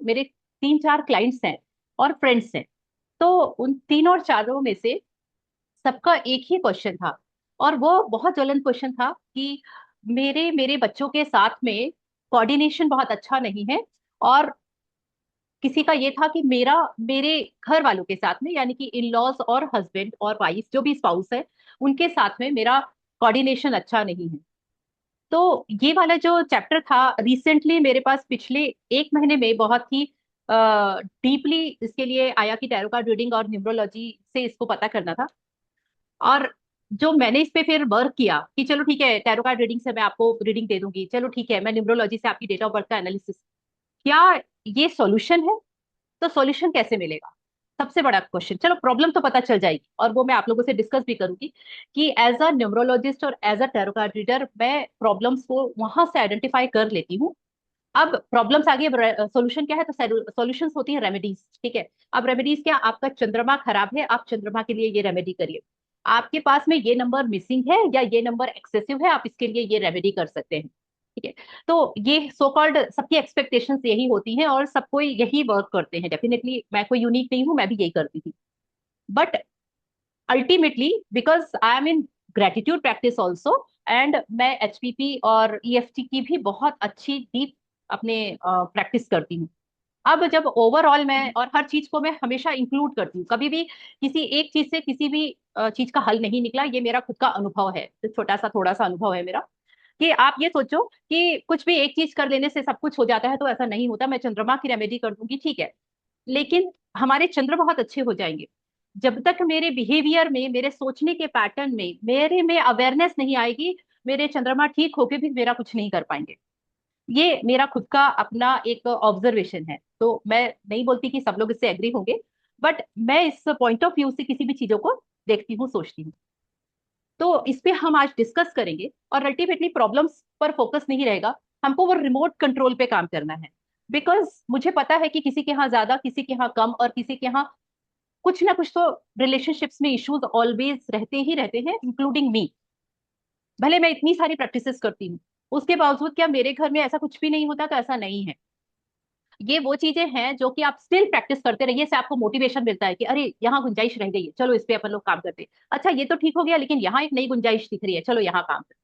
मेरे 3-4 क्लाइंट्स हैं और फ्रेंड्स हैं, तो उन 3 और 4 में से सबका एक ही क्वेश्चन था, और वो बहुत ज्वलंत क्वेश्चन था कि मेरे मेरे बच्चों के साथ में कोऑर्डिनेशन बहुत अच्छा नहीं है, और किसी का ये था कि मेरा मेरे घर वालों के साथ में, यानी कि इन लॉज और हस्बैंड और वाइफ जो भी स्पाउस है, उनके साथ में मेरा कोऑर्डिनेशन अच्छा नहीं है। तो ये वाला जो चैप्टर था, रिसेंटली मेरे पास पिछले 1 महीने में बहुत ही डीपली इसके लिए आया कि टैरो कार्ड रीडिंग और न्यूमरोलॉजी से इसको पता करना था। और जो मैंने इस पे फिर वर्क किया कि चलो ठीक है, टैरो कार्ड रीडिंग से मैं आपको रीडिंग दे दूंगी, चलो ठीक है, मैं न्यूमरोलॉजी से आपकी डेट ऑफ बर्थ का एनालिसिस, क्या ये सॉल्यूशन है? तो सॉल्यूशन कैसे मिलेगा? सबसे बड़ा क्वेश्चन। चलो, प्रॉब्लम तो पता चल जाएगी, और वो मैं आप लोगों से डिस्कस भी करूंगी कि एज अ न्यूमरोलॉजिस्ट और as a tarot card reader मैं प्रॉब्लम्स को वहां से आइडेंटिफाई कर लेती हूँ। अब प्रॉब्लम्स आ गई, अब सॉल्यूशन क्या है? तो सॉल्यूशंस होती है रेमेडीज, ठीक है। अब रेमेडीज क्या? आपका चंद्रमा खराब है, आप चंद्रमा के लिए ये रेमेडी करिए। आपके पास में ये नंबर मिसिंग है या ये नंबर एक्सेसिव है, आप इसके लिए ये रेमेडी कर सकते हैं, ठीक है। तो ये सो कॉल्ड सबकी एक्सपेक्टेशंस यही होती हैं, और सब कोई यही वर्क करते हैं। डेफिनेटली मैं कोई यूनिक नहीं हूं, मैं भी यही करती थी। But ultimately, because I am in gratitude practice also, and मैं एचपीपी और ईएफटी की भी बहुत अच्छी डीप अपने प्रैक्टिस करती हूँ। अब जब ओवरऑल मैं, और हर चीज को मैं हमेशा इंक्लूड करती हूँ, कभी भी किसी एक चीज से किसी भी चीज का हल नहीं निकला, ये मेरा खुद का अनुभव है, तो छोटा सा थोड़ा सा अनुभव है मेरा। कि आप ये सोचो कि कुछ भी एक चीज कर लेने से सब कुछ हो जाता है, तो ऐसा नहीं होता। मैं चंद्रमा की रेमेडी कर दूंगी, ठीक है, लेकिन हमारे चंद्र बहुत अच्छे हो जाएंगे जब तक मेरे बिहेवियर में, मेरे सोचने के पैटर्न में, मेरे में अवेयरनेस नहीं आएगी। मेरे चंद्रमा ठीक होके भी मेरा कुछ नहीं कर पाएंगे। ये मेरा खुद का अपना एक ऑब्जर्वेशन है, तो मैं नहीं बोलती कि सब लोग इससे एग्री होंगे, बट मैं इस पॉइंट ऑफ व्यू से किसी भी चीजों को देखती हूँ, सोचती हूँ। तो इस पे हम आज डिस्कस करेंगे, और अल्टीमेटली प्रॉब्लम्स पर फोकस नहीं रहेगा, हमको वो रिमोट कंट्रोल पे काम करना है। बिकॉज मुझे पता है कि किसी के यहाँ ज्यादा, किसी के यहाँ कम, और किसी के यहाँ कुछ ना कुछ तो रिलेशनशिप्स में इश्यूज ऑलवेज रहते ही रहते हैं, इंक्लूडिंग मी। भले मैं इतनी सारी प्रैक्टिसेस करती हूँ, उसके बावजूद क्या मेरे घर में ऐसा कुछ भी नहीं होता? तो ऐसा नहीं है। ये वो चीजें हैं जो कि आप स्टिल प्रैक्टिस करते रहिए, से आपको मोटिवेशन मिलता है कि अरे यहाँ गुंजाइश रह गई है, चलो इस पे अपन लोग काम करते हैं। अच्छा, ये तो ठीक हो गया, लेकिन यहाँ एक नई गुंजाइश दिख रही है, चलो यहाँ काम करते हैं।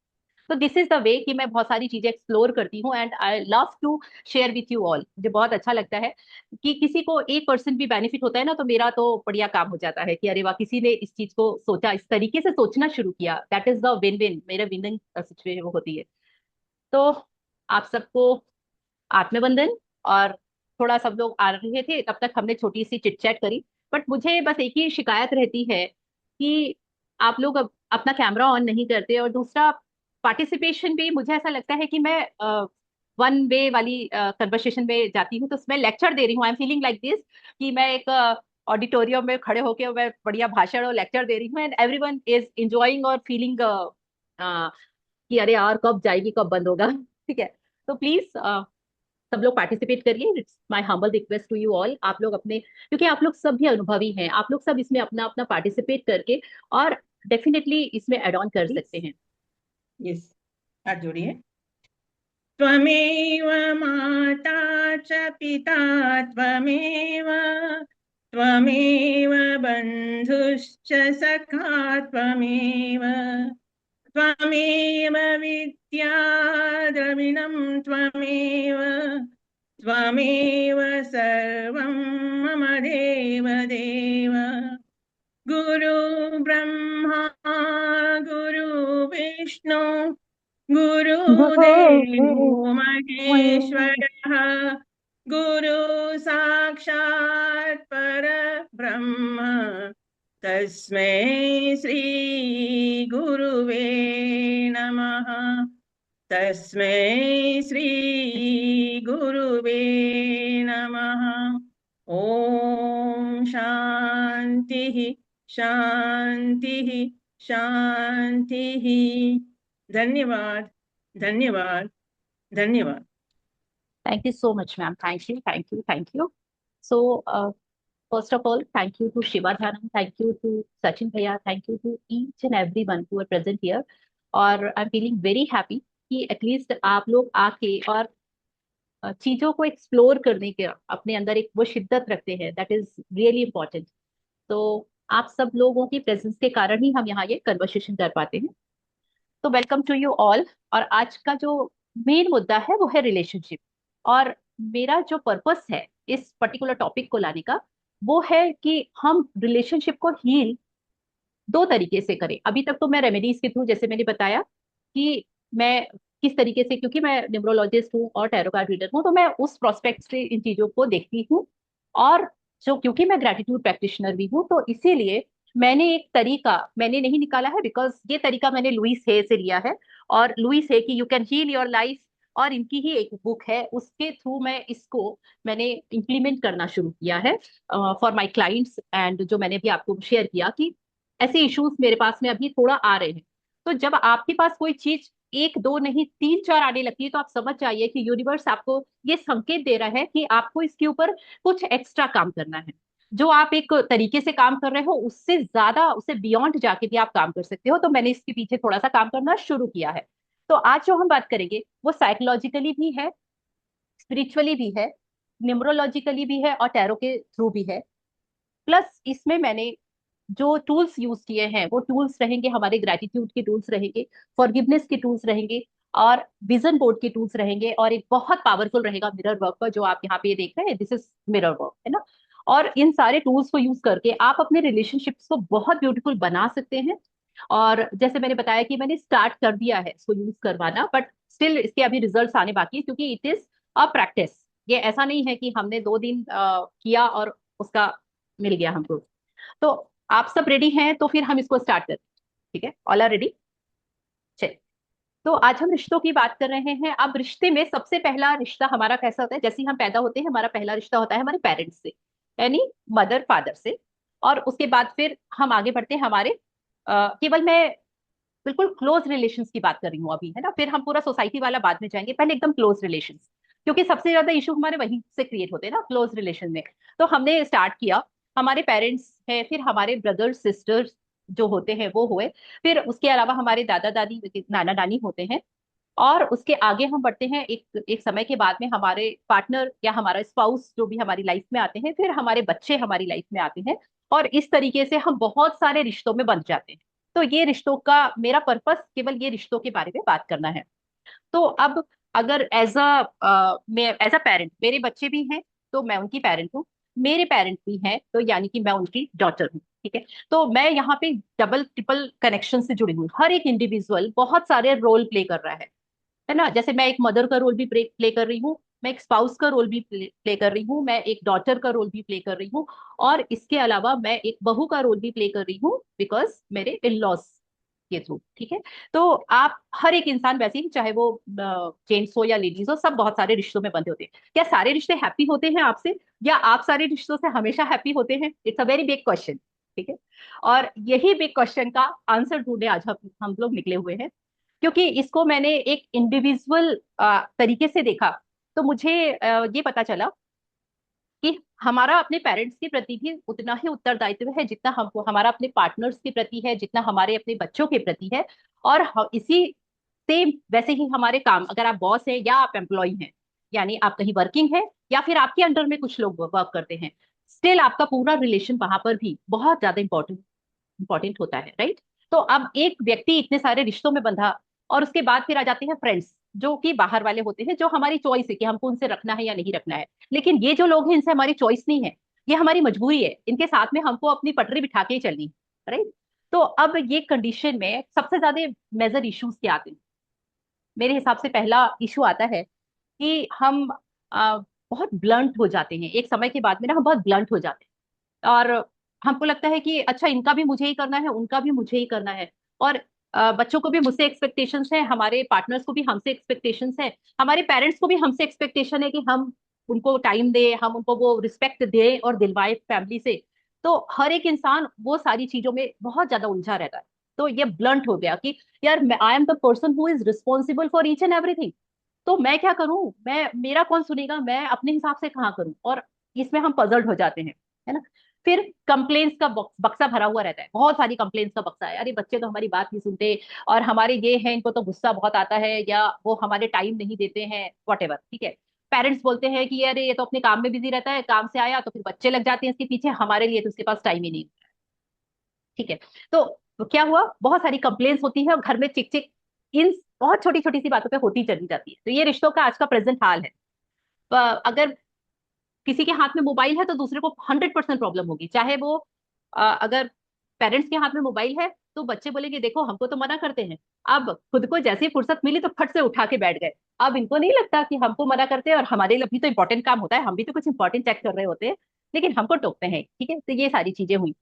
तो दिस इज द वे कि मैं बहुत सारी चीजें एक्सप्लोर करती हूँ, and I love to share with you all. मुझे बहुत अच्छा लगता है कि किसी को 1% भी बेनिफिट होता है ना, तो मेरा तो बढ़िया काम हो जाता है कि अरे वाह, किसी ने इस चीज को सोचा, इस तरीके से सोचना शुरू किया, that is the win win, मेरा विनिंग सिचुएशन होती है। तो आप सबको आत्मबंधन। और थोड़ा सब लोग आ रहे थे, तब तक हमने छोटी सी चिट चैट करी। बट मुझे बस एक ही शिकायत रहती है कि आप लोग अब अपना कैमरा ऑन नहीं करते, और दूसरा पार्टिसिपेशन भी मुझे ऐसा लगता है कि मैं वन वे वाली कन्वर्सेशन में जाती हूँ, तो उसमें लेक्चर दे रही हूँ। I am feeling like this कि मैं एक ऑडिटोरियम में खड़े होकर मैं बढ़िया भाषण और लेक्चर दे रही हूँ, एंड एवरीवन इज इंजॉइंग और फीलिंग कि अरे यार, कब जाएगी, कब बंद होगा। ठीक है। तो प्लीज सब लोग पार्टिसिपेट करिए। It's my humble request to you all. आप लोग अपने, क्योंकि आप लोग सब भी अनुभवी हैं, आप लोग सब इसमें अपना अपना पार्टिसिपेट करके और डेफिनेटली इसमें एड ऑन कर सकते हैं। यस, हाथ जोड़िए। त्वमेव माता च पिता त्वमेव, त्वमेव बन्धुश्च सखा त्वमेव, त्वमेव विद्या द्रविणं त्वमेव, त्वमेव सर्वं मम देव देव। गुरु ब्रह्मा गुरु विष्णु गुरुदेवो महेश्वरः, गुरु साक्षात् परब्रह्म, तस्मै श्री गुरुवे नमः, तस्मै श्री गुरुवे नमः। ओम शांति शांति शांति। धन्यवाद धन्यवाद धन्यवाद। Thank you so much ma'am, thank you, thank you, thank you. So first of all, thank you to Shiva Dhanam, thank you to Sachin Bhaiya, thank you to each and everyone who are present here. और I'm feeling very happy कि at least आप लोग आके और चीजों को explore करने के अपने अंदर एक वो शिद्दत रखते हैं, दैट इज रियली इंपॉर्टेंट। तो आप सब लोगों की प्रेजेंस के कारण ही हम यहाँ ये कन्वर्सेशन कर पाते हैं। तो वेलकम टू यू ऑल। और आज का जो मेन मुद्दा है वो है रिलेशनशिप। और मेरा जो पर्पस है इस पर्टिकुलर टॉपिक को लाने का, वो है कि हम रिलेशनशिप को हील दो तरीके से करें। अभी तक तो मैं रेमेडीज के थ्रू, जैसे मैंने बताया कि मैं किस तरीके से, क्योंकि मैं न्यूमरोलॉजिस्ट हूँ और टैरो कार्ड रीडर हूँ, तो मैं उस प्रोस्पेक्ट से इन चीजों को देखती हूँ। और जो क्योंकि मैं ग्रेटिट्यूड प्रैक्टिशनर भी हूँ, तो इसीलिए मैंने एक तरीका मैंने नहीं निकाला है, बिकॉज ये तरीका मैंने लुइस हे से लिया है। और लुइस हे की you can heal your life, और इनकी ही एक बुक है, उसके थ्रू मैंने इम्प्लीमेंट करना शुरू किया है फॉर माय क्लाइंट्स। एंड जो मैंने भी आपको शेयर किया कि ऐसे इश्यूज मेरे पास में अभी थोड़ा आ रहे हैं। तो जब आपके पास कोई चीज एक दो नहीं तीन चार आने लगती है, तो आप समझ जाइए कि यूनिवर्स आपको ये संकेत दे रहा है कि आपको इसके ऊपर कुछ एक्स्ट्रा काम करना है। जो आप एक तरीके से काम कर रहे हो, उससे ज्यादा, उससे बियॉन्ड जाके भी आप काम कर सकते हो। तो मैंने इसके पीछे थोड़ा सा काम करना शुरू किया है। तो आज जो हम बात करेंगे वो साइकोलॉजिकली भी है, स्पिरिचुअली भी है, न्यूमरोलॉजिकली भी है और टैरो के थ्रू भी है। प्लस इसमें मैंने जो टूल्स यूज किए हैं वो टूल्स रहेंगे, हमारे ग्रेटिट्यूड के टूल्स रहेंगे, फॉरगिवनेस के टूल्स रहेंगे, और विजन बोर्ड के टूल्स रहेंगे, और एक बहुत पावरफुल रहेगा मिरर वर्क का, जो आप यहाँ पे देख रहे हैं, दिस इज मिरर वर्क, है ना। और इन सारे टूल्स को यूज करके आप अपने रिलेशनशिप्स को बहुत ब्यूटीफुल बना सकते हैं। और जैसे मैंने बताया कि मैंने स्टार्ट कर दिया है इसको यूज करवाना, बट स्टिल इसके अभी रिजल्ट्स आने बाकी है, क्योंकि इट इज अ प्रैक्टिस। ये ऐसा नहीं है कि हमने 2 दिन किया और उसका मिल गया हमको। तो आप सब रेडी हैं, तो फिर हम इसको स्टार्ट करते हैं। ठीक है, ऑल आर रेडी। चलिए। तो आज हम रिश्तों की बात कर रहे हैं। अब रिश्ते में सबसे पहला रिश्ता हमारा कैसा होता है, जैसे ही हम पैदा होते हैं हमारा पहला रिश्ता होता है हमारे पेरेंट्स से, यानी मदर फादर से। और उसके बाद फिर हम आगे बढ़ते हैं हमारे केवल मैं बिल्कुल क्लोज रिलेशंस की बात कर रही हूँ अभी, है ना। फिर हम पूरा सोसाइटी वाला बाद में जाएंगे, पहले एकदम क्लोज रिलेशंस, क्योंकि सबसे ज्यादा इशू हमारे वहीं से क्रिएट होते हैं ना, क्लोज रिलेशन में। तो हमने स्टार्ट किया, हमारे पेरेंट्स हैं, फिर हमारे ब्रदर्स सिस्टर्स जो होते हैं वो हुए, फिर उसके अलावा हमारे दादा दादी नाना नानी होते हैं। और उसके आगे हम बढ़ते हैं, एक एक समय के बाद में हमारे पार्टनर या हमारा स्पाउस जो भी हमारी लाइफ में आते हैं, फिर हमारे बच्चे हमारी लाइफ में आते हैं। और इस तरीके से हम बहुत सारे रिश्तों में बंध जाते हैं। तो ये रिश्तों का मेरा पर्पस केवल ये रिश्तों के बारे में बात करना है। तो अब अगर मैं एज अ पेरेंट, मेरे बच्चे भी हैं तो मैं उनकी पेरेंट हूँ, मेरे पेरेंट भी हैं तो यानी कि मैं उनकी डॉटर हूँ। ठीक है। तो मैं यहाँ पे डबल ट्रिपल कनेक्शन से जुड़ी हूँ। हर एक इंडिविजुअल बहुत सारे रोल प्ले कर रहा है ना। जैसे मैं एक मदर का रोल भी प्ले कर रही हूँ, मैं एक स्पाउस का रोल भी प्ले कर रही हूँ, मैं एक डॉटर का रोल भी प्ले कर रही हूँ, और इसके अलावा मैं एक बहू का रोल भी प्ले कर रही हूँ, बिकॉज मेरे इन लॉज के थ्रू। ठीक है। तो आप हर एक इंसान वैसे ही, चाहे वो जेंट्स हो या लेडीज हो, सब बहुत सारे रिश्तों में बंधे होते हैं। क्या सारे रिश्ते हैप्पी होते हैं आपसे, या आप सारे रिश्तों से हमेशा हैप्पी होते हैं? It's a very big question. ठीक है। और यही बिग क्वेश्चन का आंसर ढूंढने आज हम लोग निकले हुए हैं, क्योंकि इसको मैंने एक इंडिविजुअल तरीके से देखा। तो मुझे ये पता चला कि हमारा अपने पेरेंट्स के प्रति भी उतना ही उत्तरदायित्व है जितना हमको हमारा अपने पार्टनर्स के प्रति है, जितना हमारे अपने बच्चों के प्रति है। और इसी सेम वैसे ही हमारे काम, अगर आप बॉस हैं या आप एम्प्लॉय हैं, यानी आप कहीं वर्किंग है या फिर आपके अंडर में कुछ लोग वर्क करते हैं, स्टिल आपका पूरा रिलेशन वहां पर भी बहुत ज्यादा इंपॉर्टेंट होता है, राइट। तो अब एक व्यक्ति इतने सारे रिश्तों में बंधा, और उसके बाद फिर आ जाते हैं फ्रेंड्स, जो कि बाहर वाले होते हैं, जो हमारी चॉइस है कि हमको उनसे रखना है या नहीं रखना है। लेकिन ये जो लोग हैं, इनसे हमारी चॉइस नहीं है, ये हमारी मजबूरी है, इनके साथ में हमको अपनी पटरी बिठा के ही चलनी है, राइट। तो अब ये कंडीशन में सबसे ज्यादा मेजर इश्यूज क्या आते हैं? मेरे हिसाब से पहला इशू आता है कि हम बहुत ब्लंट हो जाते हैं। एक समय के बाद में ना हम बहुत ब्लंट हो जाते हैं, और हमको लगता है कि अच्छा, इनका भी मुझे ही करना है, उनका भी मुझे ही करना है। और बच्चों को भी मुझसे एक्सपेक्टेशंस है, हमारे पार्टनर्स को भी हमसे एक्सपेक्टेशंस है, हमारे पेरेंट्स को भी हमसे एक्सपेक्टेशन है कि हम उनको टाइम दे, हम उनको वो रिस्पेक्ट दे और दिलवाए फैमिली से। तो हर एक इंसान वो सारी चीजों में बहुत ज्यादा उलझा रहता है। तो ये ब्लंट हो गया कि यार, I am the person who is responsible for each and everything. तो मैं क्या करूं, मैं मेरा कौन सुनेगा, मैं अपने हिसाब से कहाँ करूं? और इसमें हम पजल्ड हो जाते हैं, है ना। फिर कंप्लेन्स का बक्सा भरा हुआ रहता है, बहुत सारी कंप्लेन्स का बक्सा है, अरे बच्चे तो हमारी बात नहीं सुनते, और हमारे ये हैं, इनको तो गुस्सा बहुत आता है, या वो हमारे टाइम नहीं देते हैं, वट एवर। ठीक है। पेरेंट्स बोलते हैं कि अरे ये तो अपने काम में बिजी रहता है, काम से आया तो फिर बच्चे लग जाते हैं इसके पीछे, हमारे लिए तो उसके पास टाइम ही नहीं। ठीक है। तो क्या हुआ, बहुत सारी कंप्लेन्स होती है और घर में चिक चिक इन बहुत छोटी छोटी सी बातों पे होती चली जाती है। तो ये रिश्तों का आज का प्रेजेंट हाल है। अगर किसी के हाथ में मोबाइल है तो दूसरे को 100% प्रॉब्लम होगी, चाहे वो अगर पेरेंट्स के हाथ में मोबाइल है तो बच्चे बोलेंगे देखो हमको तो मना करते हैं, अब खुद को जैसे ही फुर्सत मिली तो फट से उठा के बैठ गए। अब इनको नहीं लगता कि हमको मना करते हैं और हमारे लिए भी तो इंपॉर्टेंट काम होता है, हम भी तो कुछ इंपॉर्टेंट चेक कर रहे होते हैं, लेकिन हमको टोकते हैं। ठीक है, तो ये सारी चीजें हुई।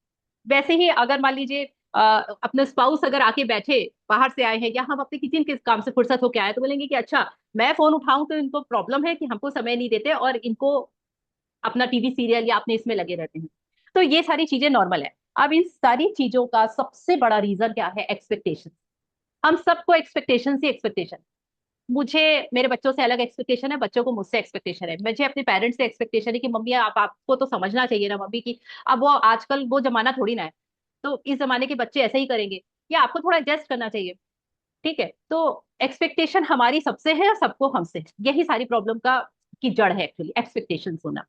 वैसे ही अगर मान लीजिए अपने स्पाउस अगर आके बैठे, बाहर से आए हैं या हम अपने किसी के काम से फुर्सत होके आए, तो बोलेंगे कि अच्छा मैं फोन उठाऊं तो इनको प्रॉब्लम है कि हमको समय नहीं देते और इनको अपना टीवी सीरियल या अपने इसमें लगे रहते हैं। तो ये सारी चीजें नॉर्मल है। अब इन सारी चीजों का सबसे बड़ा रीजन क्या है? एक्सपेक्टेशन। हम सबको एक्सपेक्टेशन से एक्सपेक्टेशन। मुझे मेरे बच्चों से अलग एक्सपेक्टेशन है, बच्चों को मुझसे एक्सपेक्टेशन है, मुझे अपने पेरेंट्स से एक्सपेक्टेशन है कि मम्मी आप आपको तो समझना चाहिए ना मम्मी की, अब वो आजकल वो जमाना थोड़ी ना है, तो इस जमाने के बच्चे ऐसे ही करेंगे, या आपको थोड़ा एडजस्ट करना चाहिए। ठीक है, तो एक्सपेक्टेशन हमारी सबसे है और सबको हमसे है, यही सारी प्रॉब्लम का की जड़ है एक्चुअली एक्सपेक्टेशन होना।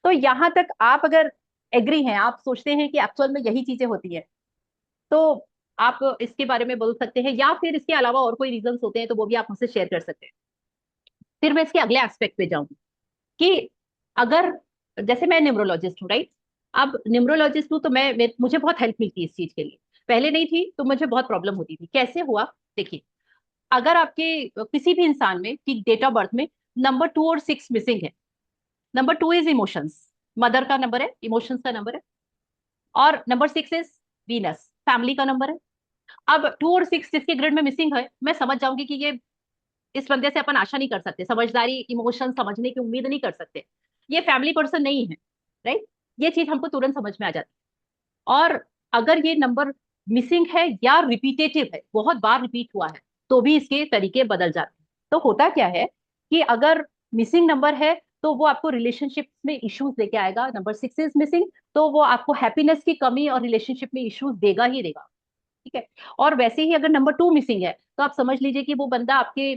तो यहां तक आप अगर एग्री हैं, आप सोचते हैं कि एक्चुअल में यही चीजें होती है, तो आप इसके बारे में बोल सकते हैं, या फिर इसके अलावा और कोई रीजंस होते हैं तो वो भी आप मुझसे शेयर कर सकते हैं। फिर मैं इसके अगले एस्पेक्ट पे जाऊंगी कि अगर जैसे मैं न्यूमरोलॉजिस्ट हूँ, राइट? अब न्यूमरोलॉजिस्ट हूँ तो मुझे बहुत हेल्प मिलती है इस चीज के लिए। पहले नहीं थी तो मुझे बहुत प्रॉब्लम होती थी। कैसे हुआ? देखिए, अगर आपके किसी भी इंसान में की डेट ऑफ बर्थ में नंबर 2 और 6 मिसिंग है, नंबर 2 इज इमोशंस, मदर का नंबर है, इमोशंस का नंबर है, और नंबर 6 इज वीनस, फैमिली का नंबर है। अब 2 और 6 जिसके ग्रिड में मिसिंग है, मैं समझ जाऊंगी कि ये इस बंदे से अपन आशा नहीं कर सकते, समझदारी इमोशन समझने की उम्मीद नहीं कर सकते, ये फैमिली पर्सन नहीं है, राइट? ये चीज हमको तुरंत समझ में आ जाती है। और अगर ये नंबर मिसिंग है या रिपीटेटिव है, बहुत बार रिपीट हुआ है, तो भी इसके तरीके बदल जाते हैं। तो होता क्या है कि अगर मिसिंग नंबर है तो वो आपको रिलेशनशिप में इश्यूज लेके आएगा, नंबर 6 इज मिसिंग तो वो आपको हैप्पीनेस की कमी और रिलेशनशिप में इश्यूज देगा ही देगा। ठीक है। और वैसे ही अगर नंबर 2 मिसिंग है तो आप समझ लीजिए कि वो बंदा आपके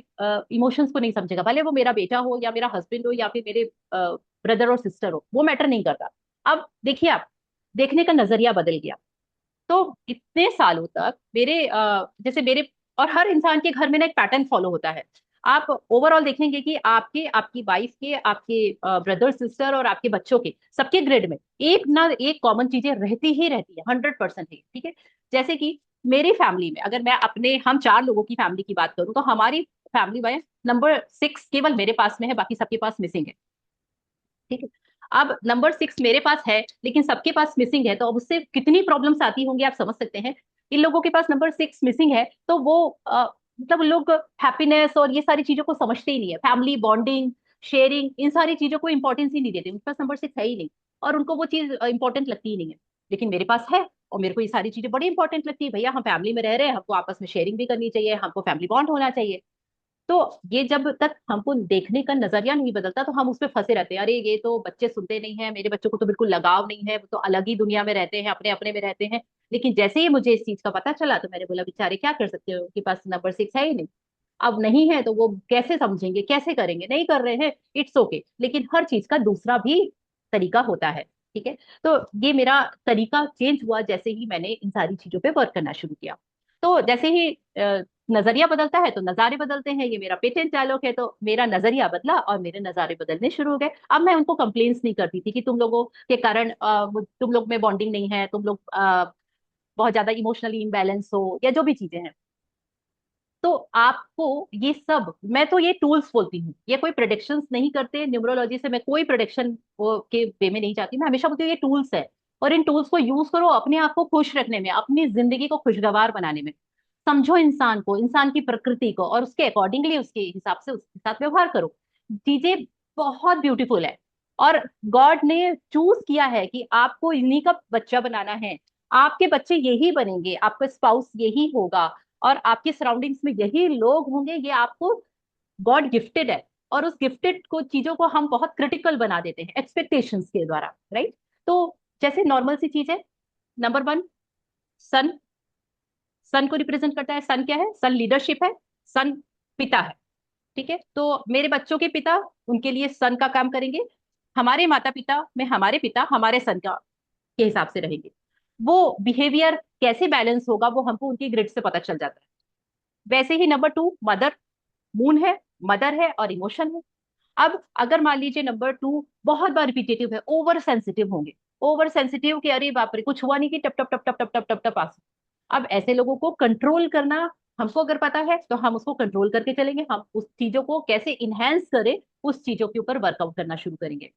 इमोशंस को नहीं समझेगा, भले वो मेरा बेटा हो या मेरा हस्बैंड हो या फिर मेरे ब्रदर और सिस्टर हो, वो मैटर नहीं करता। अब देखिए, आप देखने का नजरिया बदल गया। तो इतने सालों तक मेरे जैसे मेरे और हर इंसान के घर में ना एक पैटर्न फॉलो होता है। आप ओवरऑल देखेंगे कि आपके, आपकी वाइफ के, आपके ब्रदर सिस्टर और आपके बच्चों के, सबके ग्रिड में एक ना एक कॉमन चीजें रहती ही रहती है, 100% है। ठीक है। जैसे कि मेरी फैमिली में अगर मैं अपने हम 4 लोगों की फैमिली की बात करूं तो हमारी फैमिली में नंबर 6 केवल मेरे पास में है, बाकी सबके पास मिसिंग है। ठीक है। अब नंबर 6 मेरे पास है लेकिन सबके पास मिसिंग है, तो अब उससे कितनी प्रॉब्लम्स आती होंगी आप समझ सकते हैं। इन लोगों के पास नंबर 6 मिसिंग है तो वो मतलब लोग हैप्पीनेस और ये सारी चीजों को समझते ही नहीं है, फैमिली बॉन्डिंग, शेयरिंग, इन सारी चीजों को इंपॉर्टेंस ही नहीं देते, उनके पास नंबर 6 है ही नहीं और उनको वो चीज इंपॉर्टेंट लगती ही नहीं है। लेकिन मेरे पास है और मेरे को ये सारी चीजें बड़ी इंपॉर्टेंट लगती है, भैया हम फैमिली में रह रहे हैं, हमको आपस में शेयरिंग भी करनी चाहिए, हमको फैमिली बॉन्ड होना चाहिए। तो ये जब तक हमको देखने का नजरिया नहीं बदलता तो हम उस पर फंसे रहते हैं, अरे ये तो बच्चे सुनते नहीं है, मेरे बच्चों को तो बिल्कुल लगाव नहीं है, वो तो अलग ही दुनिया में रहते हैं, अपने अपने में रहते हैं। लेकिन जैसे ही मुझे इस चीज का पता चला तो मैंने बोला बेचारे क्या कर सकते हो, उनके पास नंबर 6 है ही नहीं। अब नहीं है तो वो कैसे समझेंगे, कैसे करेंगे, नहीं कर रहे हैं, इट्स ओके। लेकिन हर चीज का दूसरा भी तरीका होता है। ठीक है। तो ये मेरा तरीका चेंज हुआ जैसे ही मैंने इन सारी चीजों पे वर्क करना शुरू किया। तो जैसे ही नजरिया बदलता है तो नजारे बदलते हैं, ये मेरा पेटेंट डायलॉग है। तो मेरा नजरिया बदला और मेरे नजारे बदलने शुरू हो गए। अब मैं उनको कंप्लेन्स नहीं करती थी कि तुम लोगों के कारण तुम लोग में बॉन्डिंग नहीं है, तुम लोग बहुत ज्यादा इमोशनली इम्बैलेंस हो या जो भी चीजें हैं। तो आपको ये सब, मैं तो ये टूल्स बोलती हूँ, ये कोई प्रोडिक्शंस नहीं करते, न्यूमरोलॉजी से मैं कोई प्रोडिक्शन के वे में नहीं जाती, मैं हमेशा बोलती हूँ ये टूल्स है। और इन टूल्स को यूज करो अपने आप को खुश रखने में, अपनी जिंदगी को खुशगवार बनाने में। समझो इंसान को, इंसान की प्रकृति को, और उसके अकॉर्डिंगली उसके हिसाब से उसके साथ व्यवहार करो। चीजें बहुत ब्यूटीफुल है। और गॉड ने चूज किया है कि आपको इन्हीं का बच्चा बनाना है, आपके बच्चे यही बनेंगे, आपका स्पाउस यही होगा, और आपकी सराउंडिंग्स में यही लोग होंगे, ये आपको गॉड गिफ्टेड है। और उस गिफ्टेड को चीजों को हम बहुत क्रिटिकल बना देते हैं एक्सपेक्टेशंस के द्वारा, राइट? तो जैसे नॉर्मल सी चीज है, नंबर 1, सन। सन को रिप्रेजेंट करता है, सन क्या है? सन लीडरशिप है, सन पिता है। ठीक है, तो मेरे बच्चों के पिता उनके लिए सन का काम करेंगे, हमारे माता पिता में हमारे पिता हमारे सन का के हिसाब से रहेंगे। वो बिहेवियर कैसे बैलेंस होगा वो हमको उनकी ग्रिड से पता चल जाता है। वैसे ही नंबर टू मदर, मून है, मदर है और इमोशन है। अब अगर मान लीजिए नंबर टू बहुत बार रिपीटेटिव है, ओवर सेंसिटिव होंगे, ओवर सेंसिटिव कि अरे बाप रे कुछ हुआ नहीं कि टप टप टप टप टप टप टप टप आंसू। अब ऐसे लोगों को कंट्रोल करना हमको अगर पता है तो हम उसको कंट्रोल करके चलेंगे, हम उस चीजों को कैसे इनहेंस करें उस चीजों के ऊपर वर्कआउट करना शुरू करेंगे।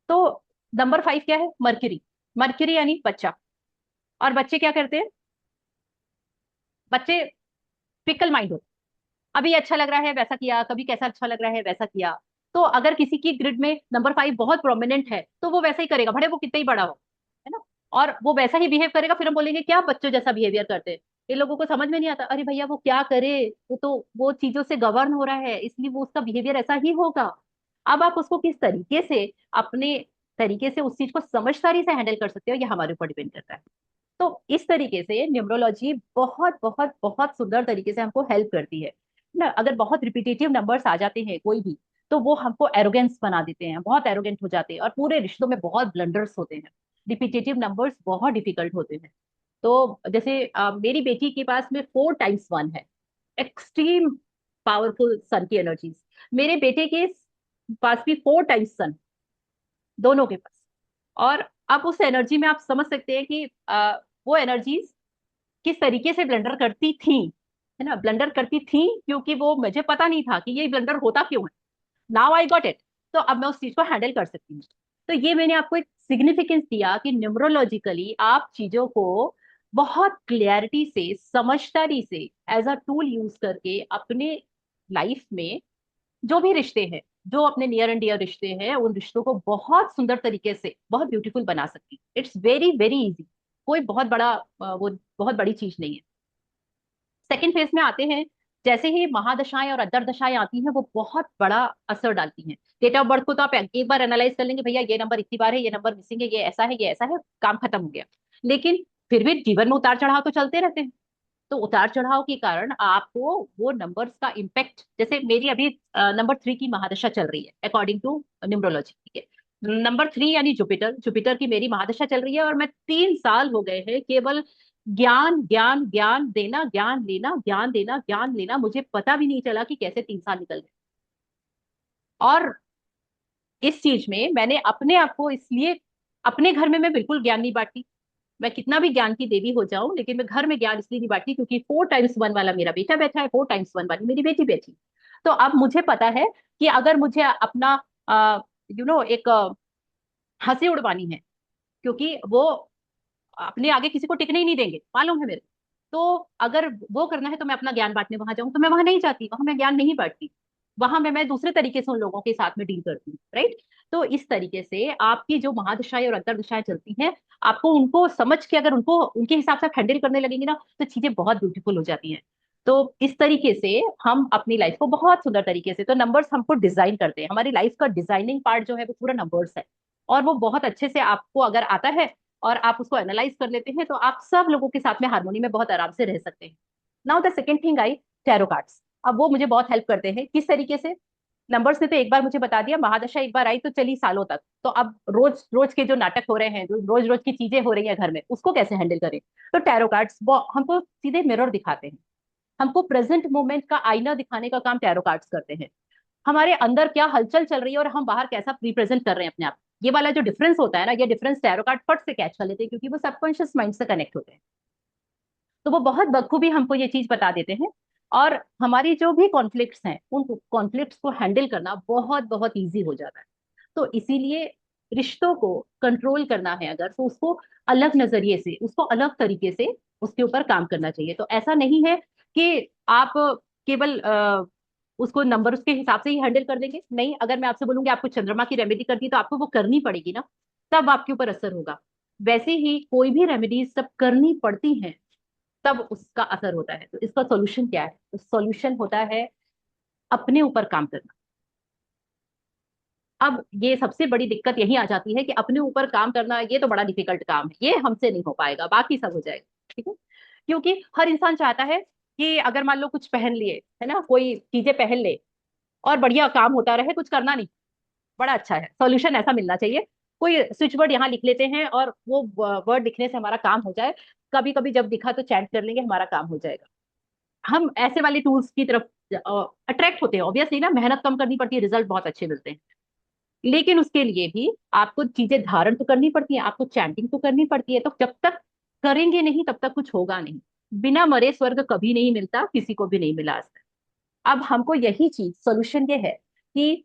तो नंबर फाइव क्या है? मर्क्यूरी। मर्क्यूरी यानी बच्चा। और बच्चे क्या करते हैं? बच्चे फिकल माइंड होते हैं। अभी अच्छा लग रहा है वैसा किया, कभी कैसा अच्छा लग रहा है वैसा किया। तो अगर किसी की ग्रिड में नंबर फाइव बहुत प्रोमिनेंट है तो वो वैसा ही करेगा, भले वो कितना ही बड़ा हो, है ना। और वो वैसा ही बिहेव करेगा, फिर हम बोलेंगे क्या बच्चों जैसा बिहेवियर करते हैं। ये लोगों को समझ में नहीं आता, अरे भैया वो क्या करे, वो तो वो चीजों से गवर्न हो रहा है इसलिए वो उसका बिहेवियर ऐसा ही होगा। अब आप उसको किस तरीके से अपने तरीके से उस चीज को समझदारी से हैंडल कर सकते हो ये हमारे ऊपर डिपेंड करता है। तो इस तरीके से न्यूमरोलॉजी बहुत बहुत बहुत सुंदर तरीके से हमको हेल्प करती है ना। अगर बहुत रिपीटेटिव नंबर्स आ जाते हैं कोई भी, तो वो हमको एरोगेंस बना देते हैं, बहुत एरोगेंट हो जाते हैं और पूरे रिश्तों में बहुत ब्लंडर्स होते हैं। रिपीटेटिव नंबर्स बहुत डिफिकल्ट होते हैं। तो जैसे मेरी बेटी के पास में 4 टाइम्स 1 है, एक्सट्रीम पावरफुल सन की एनर्जीज। मेरे बेटे के पास भी 4 टाइम्स सन, दोनों के पास। और अब उस एनर्जी में आप समझ सकते हैं कि वो एनर्जीज किस तरीके से ब्लंडर करती थी, है ना। ब्लंडर करती थी क्योंकि वो मुझे पता नहीं था कि ये ब्लंडर होता क्यों है। Now I got it. तो अब मैं उस चीज को हैंडल कर सकती हूँ। तो ये मैंने आपको एक सिग्निफिकेंस दिया कि न्यूमरोलॉजिकली आप चीजों को बहुत क्लियरिटी से, समझदारी से, एज अ टूल यूज करके अपने लाइफ में जो भी रिश्ते हैं, जो अपने नियर एंड डियर रिश्ते हैं, उन रिश्तों को बहुत सुंदर तरीके से बहुत ब्यूटीफुल बना सकती है। It's very very easy. कोई बहुत बड़ा वो बहुत बड़ी चीज नहीं है। सेकंड फेज में आते हैं, जैसे ही महादशाएं और अंतरदशाएं आती हैं वो बहुत बड़ा असर डालती हैं। डेट ऑफ बर्थ को तो आप एक बार एनालाइज कर लेंगे, भैया ये नंबर इतनी बार है, ये नंबर मिसिंग है, ये ऐसा है, ये ऐसा है, काम खत्म हो गया। लेकिन फिर भी जीवन में उतार चढ़ाव तो चलते रहते हैं। तो उतार चढ़ाव के कारण आपको वो नंबर्स का इम्पैक्ट, जैसे मेरी अभी नंबर 3 की महादशा चल रही है अकॉर्डिंग टू न्यूमरोलॉजी, ठीक है। नंबर 3 यानी जुपिटर, जुपिटर की मेरी महादशा चल रही है और मैं 3 साल हो गए हैं केवल ज्ञान ज्ञान ज्ञान देना, ज्ञान लेना, ज्ञान देना, ज्ञान लेना। मुझे पता भी नहीं चला कि कैसे 3 साल निकल गए। और इस चीज में मैंने अपने आप को इसलिए, अपने घर में मैं बिल्कुल ज्ञान नहीं बांटती। मैं कितना भी ज्ञान की देवी हो जाऊं लेकिन मैं घर में ज्ञान इसलिए नहीं बांटती क्योंकि 4 टाइम्स 1 वाला मेरा बेटा बैठा है, 4 टाइम्स 1 वाली मेरी बेटी बैठी। तो अब मुझे पता है कि अगर मुझे अपना एक हंसी उड़वानी है, क्योंकि वो अपने आगे किसी को टिकने ही नहीं देंगे, मालूम है मेरे। तो अगर वो करना है तो मैं अपना ज्ञान बांटने वहां जाऊं, तो मैं वहां नहीं जाती, वहां मैं ज्ञान नहीं बांटती। वहां मैं दूसरे तरीके से उन लोगों के साथ में डील करती हूँ, राइट। तो इस तरीके से आपकी जो महादशाएं और अंतरदशाएं चलती हैं, आपको उनको समझ के अगर उनको उनके हिसाब से हैंडल करने लगेंगे ना तो चीजें बहुत ब्यूटीफुल हो जाती हैं। तो इस तरीके से हम अपनी लाइफ को बहुत सुंदर तरीके से, तो नंबर्स हमको डिजाइन करते हैं, हमारी लाइफ का डिजाइनिंग पार्ट जो है वो पूरा नंबर्स है। और वो बहुत अच्छे से आपको अगर आता है और आप उसको एनालाइज कर लेते हैं तो आप सब लोगों के साथ में हार्मोनी में बहुत आराम से रह सकते हैं। Now the second thing I, tarot cards. अब वो मुझे बहुत हेल्प करते हैं, किस तरीके से? नंबर्स ने तो एक बार मुझे बता दिया, महादशा एक बार आई तो चली सालों तक। तो अब रोज रोज के जो नाटक हो रहे हैं, जो रोज रोज की चीजें हो रही है घर में, उसको कैसे हैंडल करें? तो टैरो कार्ड्स हमको सीधे मिरर दिखाते हैं, हमको प्रेजेंट मोमेंट का आईना दिखाने का काम टैरो कार्ड्स करते हैं। हमारे अंदर क्या हलचल चल रही है और हम बाहर कैसा रिप्रेजेंट कर रहे हैं अपने आप, ये वाला जो डिफरेंस होता है ना, ये डिफरेंस टैरो कार्ड फट से कैच कर लेते हैं क्योंकि वो सबकॉन्शियस माइंड से कनेक्ट होते हैं। तो वो बहुत बखूबी हमको ये चीज बता देते हैं। और हमारी जो भी कॉन्फ्लिक्ट्स हैं उन कॉन्फ्लिक्ट्स को हैंडल करना बहुत बहुत ईजी हो जाता है। तो इसीलिए रिश्तों को कंट्रोल करना है अगर, तो उसको अलग नजरिए से, उसको अलग तरीके से उसके ऊपर काम करना चाहिए। तो ऐसा नहीं है कि आप केवल उसको नंबर उसके हिसाब से ही हैंडल कर देंगे, नहीं। अगर मैं आपसे बोलूंगी आपको चंद्रमा की रेमेडी करनी है तो आपको वो करनी पड़ेगी ना, तब आपके ऊपर असर होगा। वैसे ही कोई भी रेमेडीज सब करनी पड़ती हैं तब उसका असर होता है। तो इसका सॉल्यूशन क्या है? तो सॉल्यूशन होता है अपने ऊपर काम करना। अब ये सबसे बड़ी दिक्कत यही आ जाती है कि अपने ऊपर काम करना ये तो बड़ा डिफिकल्ट काम है, ये हमसे नहीं हो पाएगा, बाकी सब हो जाएगा, ठीक है। क्योंकि हर इंसान चाहता है कि अगर मान लो कुछ पहन लिए, है ना, कोई चीजें पहन ले, और बढ़िया काम होता रहे, कुछ करना नहीं। बड़ा अच्छा है, सॉल्यूशन ऐसा मिलना चाहिए। कोई स्विच वर्ड यहाँ लिख लेते हैं और वो वर्ड लिखने से हमारा काम हो जाए। कभी कभी जब दिखा तो चैट कर लेंगे, हमारा काम हो जाएगा। हम ऐसे वाले टूल्स की तरफ अट्रैक्ट होते हैं। ऑब्वियसली ना, मेहनत कम करनी पड़ती है, रिजल्ट बहुत अच्छे मिलते हैं। लेकिन उसके लिए भी आपको चीजें धारण तो करनी पड़ती है, आपको चैंटिंग तो करनी पड़ती है। तो जब तक करेंगे नहीं तब तक कुछ होगा नहीं। बिना मरे स्वर्ग कभी नहीं मिलता, किसी को भी नहीं मिला आज तक। अब हमको यही चीज सोल्यूशन ये है कि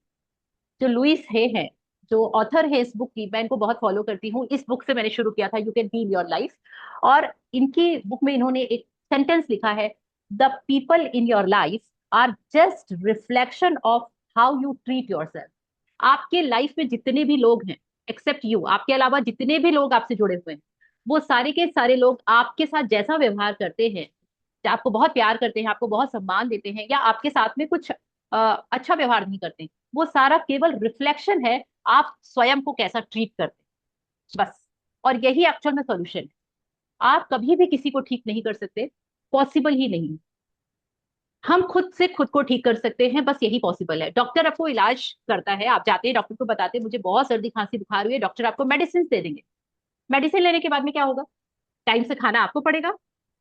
जो लुइस हे है, जो ऑथर है इस बुक की, मैं इनको बहुत फॉलो करती हूँ। इस बुक से मैंने शुरू किया था, you can heal your life. और इनकी बुक में इन्होंने एक सेंटेंस लिखा है, the people in your life are just reflection of how you treat yourself. आपके लाइफ में जितने भी लोग हैं, एक्सेप्ट यू, आपके अलावा जितने भी लोग आपसे जुड़े हुए हैं, वो सारे के सारे लोग आपके साथ जैसा व्यवहार करते हैं, आपको बहुत प्यार करते हैं, आपको बहुत सम्मान देते हैं, या आपके साथ में कुछ अच्छा व्यवहार नहीं करते हैं, वो सारा केवल रिफ्लेक्शन है आप स्वयं को कैसा ट्रीट करते हैं, बस। और यही एक्चुअल में सोल्यूशन है। आप कभी भी किसी को ठीक नहीं कर सकते, पॉसिबल ही नहीं। हम खुद से खुद को ठीक कर सकते हैं, बस यही पॉसिबल है। डॉक्टर आपको इलाज करता है, आप जाते हैं डॉक्टर को बताते हैं मुझे बहुत सर्दी खांसी बुखार हुई है, डॉक्टर आपको मेडिसिन दे देंगे। मेडिसिन लेने के बाद में क्या होगा? टाइम से खाना आपको पड़ेगा,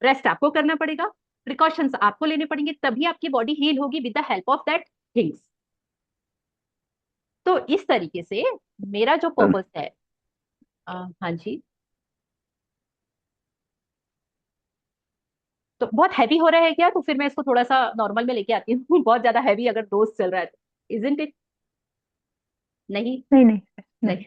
रेस्ट आपको करना पड़ेगा, प्रिकॉशंस आपको लेने पड़ेंगे, तभी आपकी बॉडी हील होगी with the help of that things. तो इस तरीके से मेरा जो पर्पस है, हाँ जी। तो बहुत हैवी हो रहा है क्या? तो फिर मैं इसको थोड़ा सा नॉर्मल में लेके आती हूँ। बहुत ज्यादा हैवी अगर डोज चल रहा है तो, इजंट इट? नहीं। नहीं नहीं नहीं। नहीं।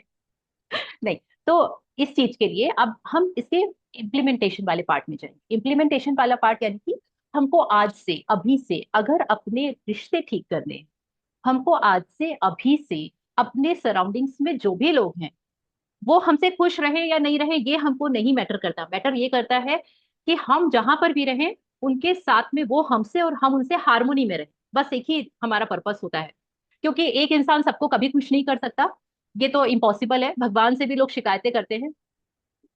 नहीं। तो इस चीज के लिए अब हम इसके इम्प्लीमेंटेशन वाले पार्ट में जाएंगे। इम्प्लीमेंटेशन वाला पार्ट यानी कि हमको आज से अभी से अगर अपने रिश्ते ठीक करने हैं, हमको आज से अभी से अपने सराउंडिंग्स में जो भी लोग हैं, वो हमसे खुश रहे या नहीं रहे ये हमको नहीं मैटर करता। मैटर ये करता है कि हम जहां पर भी रहें, उनके साथ में वो हमसे और हम उनसे हारमोनी में रहे। बस एक ही हमारा पर्पस होता है। क्योंकि एक इंसान सबको कभी खुश नहीं कर सकता, ये तो इम्पॉसिबल है। भगवान से भी लोग शिकायतें करते हैं।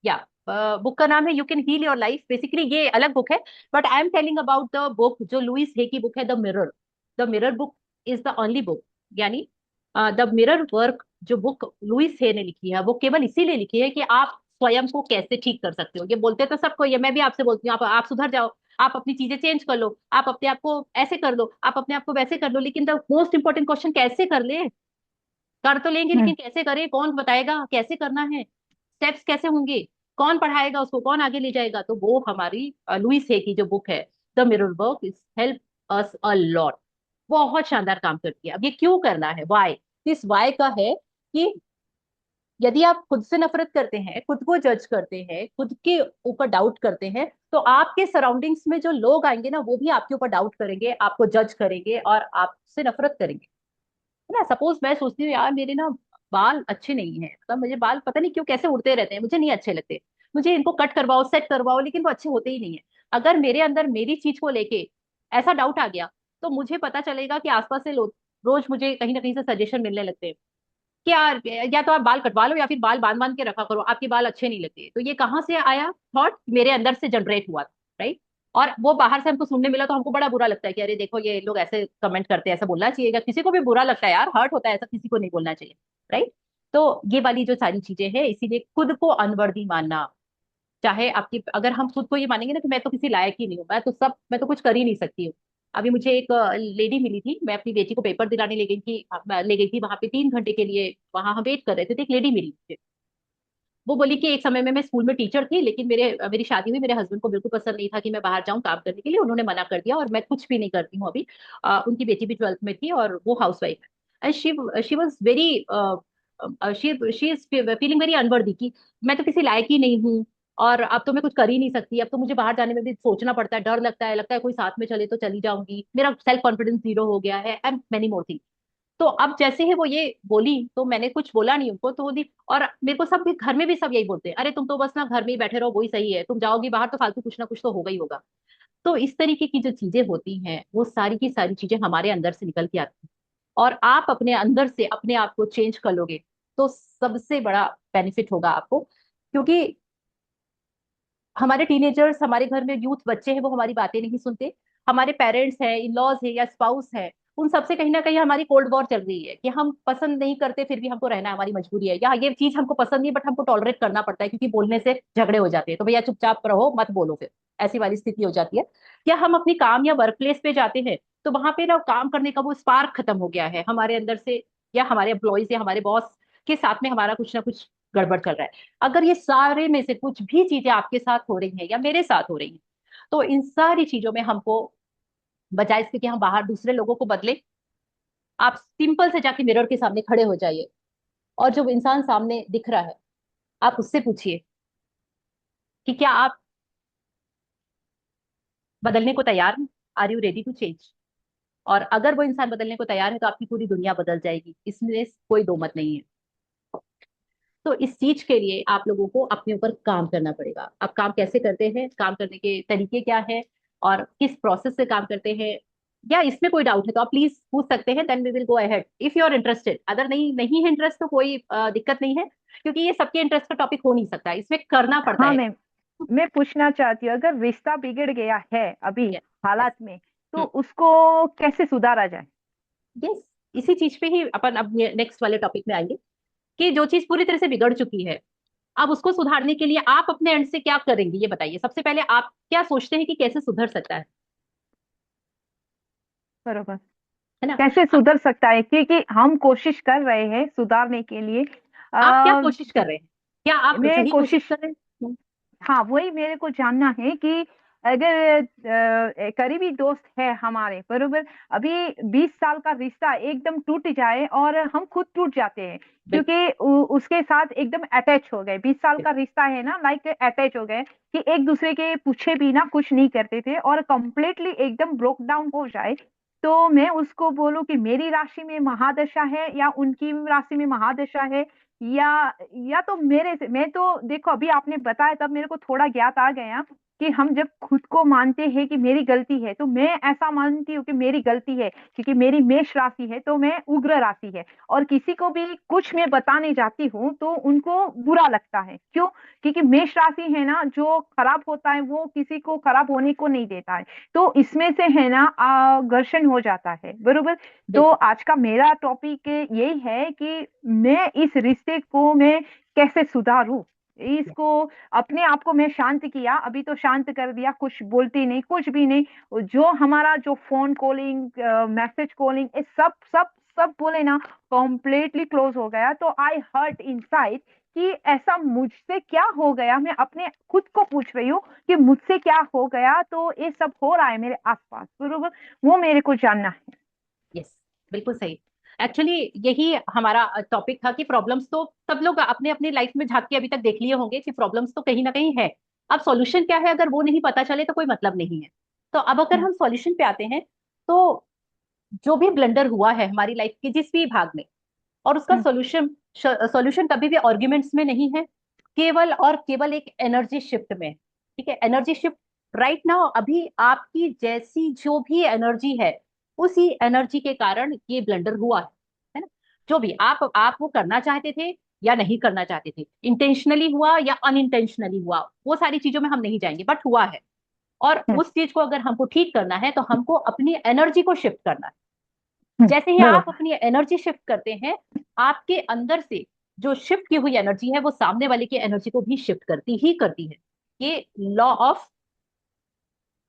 या बुक का नाम है you can heal your life. Basically ये अलग बुक है, but I am telling about the book जो लुइस हे की बुक है, the mirror. The mirror book is the only book, यानी द मिरर वर्क जो बुक लुइस हे ने लिखी है, वो केवल इसीलिए लिखी है कि आप स्वयं को कैसे ठीक कर सकते हो। ये बोलते तो सबको, ये मैं भी आपसे बोलती हूँ, आप सुधर जाओ, आप अपनी चीजें चेंज कर लो, आप अपने आप को ऐसे कर लो, आप अपने आप को वैसे कर लो। लेकिन द मोस्ट इंपॉर्टेंट क्वेश्चन, कैसे कर ले? कर तो लेंगे, हम्म। लेकिन कैसे करें? कौन बताएगा कैसे करना है? स्टेप्स कैसे होंगे? कौन पढ़ाएगा उसको? कौन आगे ले जाएगा? तो वो हमारी लुइस हे की जो बुक है, the mirror work, is help us a lot. बहुत शानदार काम करती है। अब ये क्यों करना है, वाई? इस वाई का है कि यदि आप खुद से नफरत करते हैं, खुद को जज करते हैं, खुद के ऊपर डाउट करते हैं, तो आपके सराउंडिंग्स में जो लोग आएंगे ना, वो भी आपके ऊपर डाउट करेंगे, आपको जज करेंगे और आपसे नफरत करेंगे। है ना? सपोज मैं सोचती हूँ यार मेरे ना बाल अच्छे नहीं है, मतलब मुझे बाल पता नहीं क्यों कैसे उड़ते रहते हैं, मुझे नहीं अच्छे लगते, मुझे इनको कट करवाओ, सेट करवाओ, लेकिन वो अच्छे होते ही नहीं है। अगर मेरे अंदर मेरी चीज को लेके ऐसा डाउट आ गया, तो मुझे पता चलेगा कि आसपास से लोग रोज मुझे कहीं ना कहीं से सजेशन मिलने लगते हैं कि यार या तो आप बाल कटवा लो या फिर बाल बांध बांध के रखा करो, आपके बाल अच्छे नहीं लगते। तो ये कहाँ से आया थॉट? मेरे अंदर से जनरेट हुआ था, राइट? और वो बाहर से हमको सुनने मिला तो हमको बड़ा बुरा लगता है कि अरे देखो ये लोग ऐसे कमेंट करते हैं, ऐसा बोलना चाहिए? किसी को भी बुरा लगता है यार, हर्ट होता है, ऐसा किसी को नहीं बोलना चाहिए, राइट? तो ये वाली जो सारी चीजें हैं, इसीलिए खुद को अनवर्दी मानना, चाहे आपकी, अगर हम खुद को ये मानेंगे ना कि मैं तो किसी लायक ही नहीं हूँ, मैं तो कुछ कर ही नहीं सकती हूँ। अभी मुझे एक लेडी मिली थी, मैं अपनी बेटी को पेपर दिलाने ले गई थी वहां पे 3 घंटे के लिए, वहां हम वेट कर रहे थे, तो एक लेडी मिली मुझे। वो बोली कि एक समय में मैं स्कूल में टीचर थी, लेकिन मेरी शादी हुई, मेरे हस्बैंड को बिल्कुल पसंद नहीं था कि मैं बाहर जाऊं काम करने के लिए, उन्होंने मना कर दिया और मैं कुछ भी नहीं करती हूँ अभी। उनकी बेटी भी 12th में थी और वो हाउस वाइफ है। And she was very, she is feeling very unworthy कि मैं तो किसी लायक ही नहीं हूँ, और अब तो मैं कुछ कर ही नहीं सकती, अब तो मुझे बाहर जाने में भी सोचना पड़ता है, डर लगता है कोई साथ में चले तो चली जाऊंगी, मेरा सेल्फ कॉन्फिडेंस जीरो हो गया है, एंड मेनी मोर थिंग। तो अब जैसे ही वो ये बोली, तो मैंने कुछ बोला नहीं उनको, तो बोली, और मेरे को सब भी घर में भी सब यही बोलते हैं, अरे तुम तो बस ना घर में ही बैठे रहो, वही सही है, तुम जाओगी बाहर तो फालतू कुछ ना कुछ तो होगा ही होगा। तो इस तरीके की जो चीजें होती हैं, वो सारी की सारी चीजें हमारे अंदर से निकल के आती हैं। और आप अपने अंदर से अपने आप को चेंज कर लोगे, तो सबसे बड़ा बेनिफिट होगा आपको। क्योंकि हमारे टीनेजर्स, हमारे घर में यूथ बच्चे हैं, वो हमारी बातें नहीं सुनते। हमारे पेरेंट्स हैं, इन लॉज है या स्पाउस है, उन सबसे कहीं ना कहीं हमारी कोल्ड वॉर चल रही है कि हम पसंद नहीं करते फिर भी हमको रहना है, हमारी मजबूरी है, या ये चीज हमको पसंद नहीं बट हमको टॉलरेट करना पड़ता है क्योंकि बोलने से झगड़े हो जाते हैं, तो भैया चुपचाप रहो मत बोलो, फिर ऐसी वाली स्थिति हो जाती है। या हम अपनी काम या वर्क प्लेस पे जाते हैं तो वहां पे ना काम करने का वो स्पार्क खत्म हो गया है हमारे अंदर से, या हमारे एम्प्लॉयज या हमारे बॉस के साथ में हमारा कुछ ना कुछ गड़बड़ चल रहा है। अगर ये सारे में से कुछ भी चीजें आपके साथ हो रही हैं या मेरे साथ हो रही हैं, तो इन सारी चीजों में हमको, बजाय इसके कि हम बाहर दूसरे लोगों को बदले, आप सिंपल से जाके मिरर के सामने खड़े हो जाइए और जो इंसान सामने दिख रहा है आप उससे पूछिए कि क्या आप बदलने को तैयार हैं, are you ready to change. और अगर वो इंसान बदलने को तैयार है तो आपकी पूरी दुनिया बदल जाएगी, इसमें कोई दो मत नहीं है। तो इस चीज के लिए आप लोगों को अपने ऊपर काम करना पड़ेगा। अब काम कैसे करते हैं, काम करने के तरीके क्या है, और किस प्रोसेस से काम करते हैं, या इसमें कोई डाउट है तो आप प्लीज पूछ सकते हैं, then we will go ahead if you are interested. अगर नहीं नहीं है इंटरेस्ट तो कोई दिक्कत नहीं है, क्योंकि ये सबके इंटरेस्ट का टॉपिक हो नहीं सकता, इसमें करना पड़ता हाँ है। मैम, मैं पूछना चाहती हूँ, अगर रिश्ता बिगड़ गया है अभी यस। यस। हालात में, तो उसको कैसे सुधारा जाए? यस, इसी चीज पे ही अपन अब नेक्स्ट वाले टॉपिक में आएंगे कि जो चीज पूरी तरह से बिगड़ चुकी है, अब उसको सुधारने के लिए आप अपने एंड से क्या करेंगे, ये बताइए। सबसे पहले आप क्या सोचते हैं कि कैसे सुधर सकता बरोबर। है ना? कैसे सुधर सकता है, क्योंकि हम कोशिश कर रहे हैं सुधारने के लिए। आप क्या आ, कोशिश कर रहे हैं, क्या आप मैं सही कोशिश कोशिश, कर रहे हैं? हाँ वही मेरे को जानना है कि अगर करीबी दोस्त है हमारे, बरोबर, अभी 20 साल का रिश्ता एकदम टूट जाए और हम खुद टूट जाते हैं, बिल्कुल। क्योंकि उसके साथ एकदम अटैच हो गए। 20 साल का रिश्ता है ना, लाइक अटैच हो गए कि एक दूसरे के पूछे बिना कुछ नहीं करते थे, और कंप्लीटली एकदम ब्रोक डाउन हो जाए। तो मैं उसको बोलूं कि मेरी राशि में महादशा है या उनकी राशि में महादशा है, या या तो मेरे से, मैं तो देखो अभी आपने बताया तब मेरे को थोड़ा ज्ञात आ गया कि हम जब खुद को मानते हैं कि मेरी गलती है, तो मैं ऐसा मानती हूँ कि मेरी गलती है, क्योंकि मेरी मेष राशि है तो मैं उग्र राशि है, और किसी को भी कुछ मैं बताने जाती हूँ तो उनको बुरा लगता है। क्यों? क्योंकि मेष राशि है ना, जो खराब होता है वो किसी को खराब होने को नहीं देता है। तो इसमें से है ना घर्षण हो जाता है, बरोबर। तो बिल्कुल। आज का मेरा टॉपिक यही है कि मैं इस रिश्ते को मैं कैसे सुधारूं, Yes. इसको, अपने आप को मैं शांत किया, अभी तो शांत कर दिया, कुछ बोलती नहीं, कुछ भी नहीं। जो हमारा जो फोन कॉलिंग, मैसेज कॉलिंग, ये सब सब सब बोले ना, कॉम्प्लीटली क्लोज हो गया। तो आई हर्ट इनसाइड कि ऐसा मुझसे क्या हो गया, मैं अपने खुद को पूछ रही हूँ कि मुझसे क्या हो गया, तो ये सब हो रहा है मेरे आसपास, बरोबर। वो मेरे को जानना है। यस, बिल्कुल सही। एक्चुअली यही हमारा टॉपिक था कि प्रॉब्लम्स तो सब लोग अपने अपनी लाइफ में झांक के अभी तक देख लिए होंगे कि प्रॉब्लम्स तो कहीं ना कहीं है। अब सॉल्यूशन क्या है अगर वो नहीं पता चले तो कोई मतलब नहीं है। तो अब अगर हम्म, हम सॉल्यूशन पे आते हैं, तो जो भी ब्लंडर हुआ है हमारी लाइफ के जिस भी भाग में, और उसका हम्म, सॉल्यूशन, सॉल्यूशन कभी भी आर्ग्यूमेंट्स में नहीं है, केवल और केवल एक एनर्जी शिफ्ट में। ठीक है, एनर्जी शिफ्ट। राइट नाउ अभी आपकी जैसी जो भी एनर्जी है, उसी एनर्जी के कारण ये ब्लंडर हुआ है ना? जो भी आप वो करना चाहते थे या नहीं करना चाहते थे, इंटेंशनली हुआ या अनइंटेंशनली हुआ, वो सारी चीजों में हम नहीं जाएंगे, बट हुआ है। और हम्म, उस चीज को अगर हमको ठीक करना है तो हमको अपनी एनर्जी को शिफ्ट करना है। जैसे ही आप बरोबर। अपनी एनर्जी शिफ्ट करते हैं, आपके अंदर से जो शिफ्ट की हुई एनर्जी है वो सामने वाले की एनर्जी को भी शिफ्ट करती ही करती है। ये लॉ ऑफ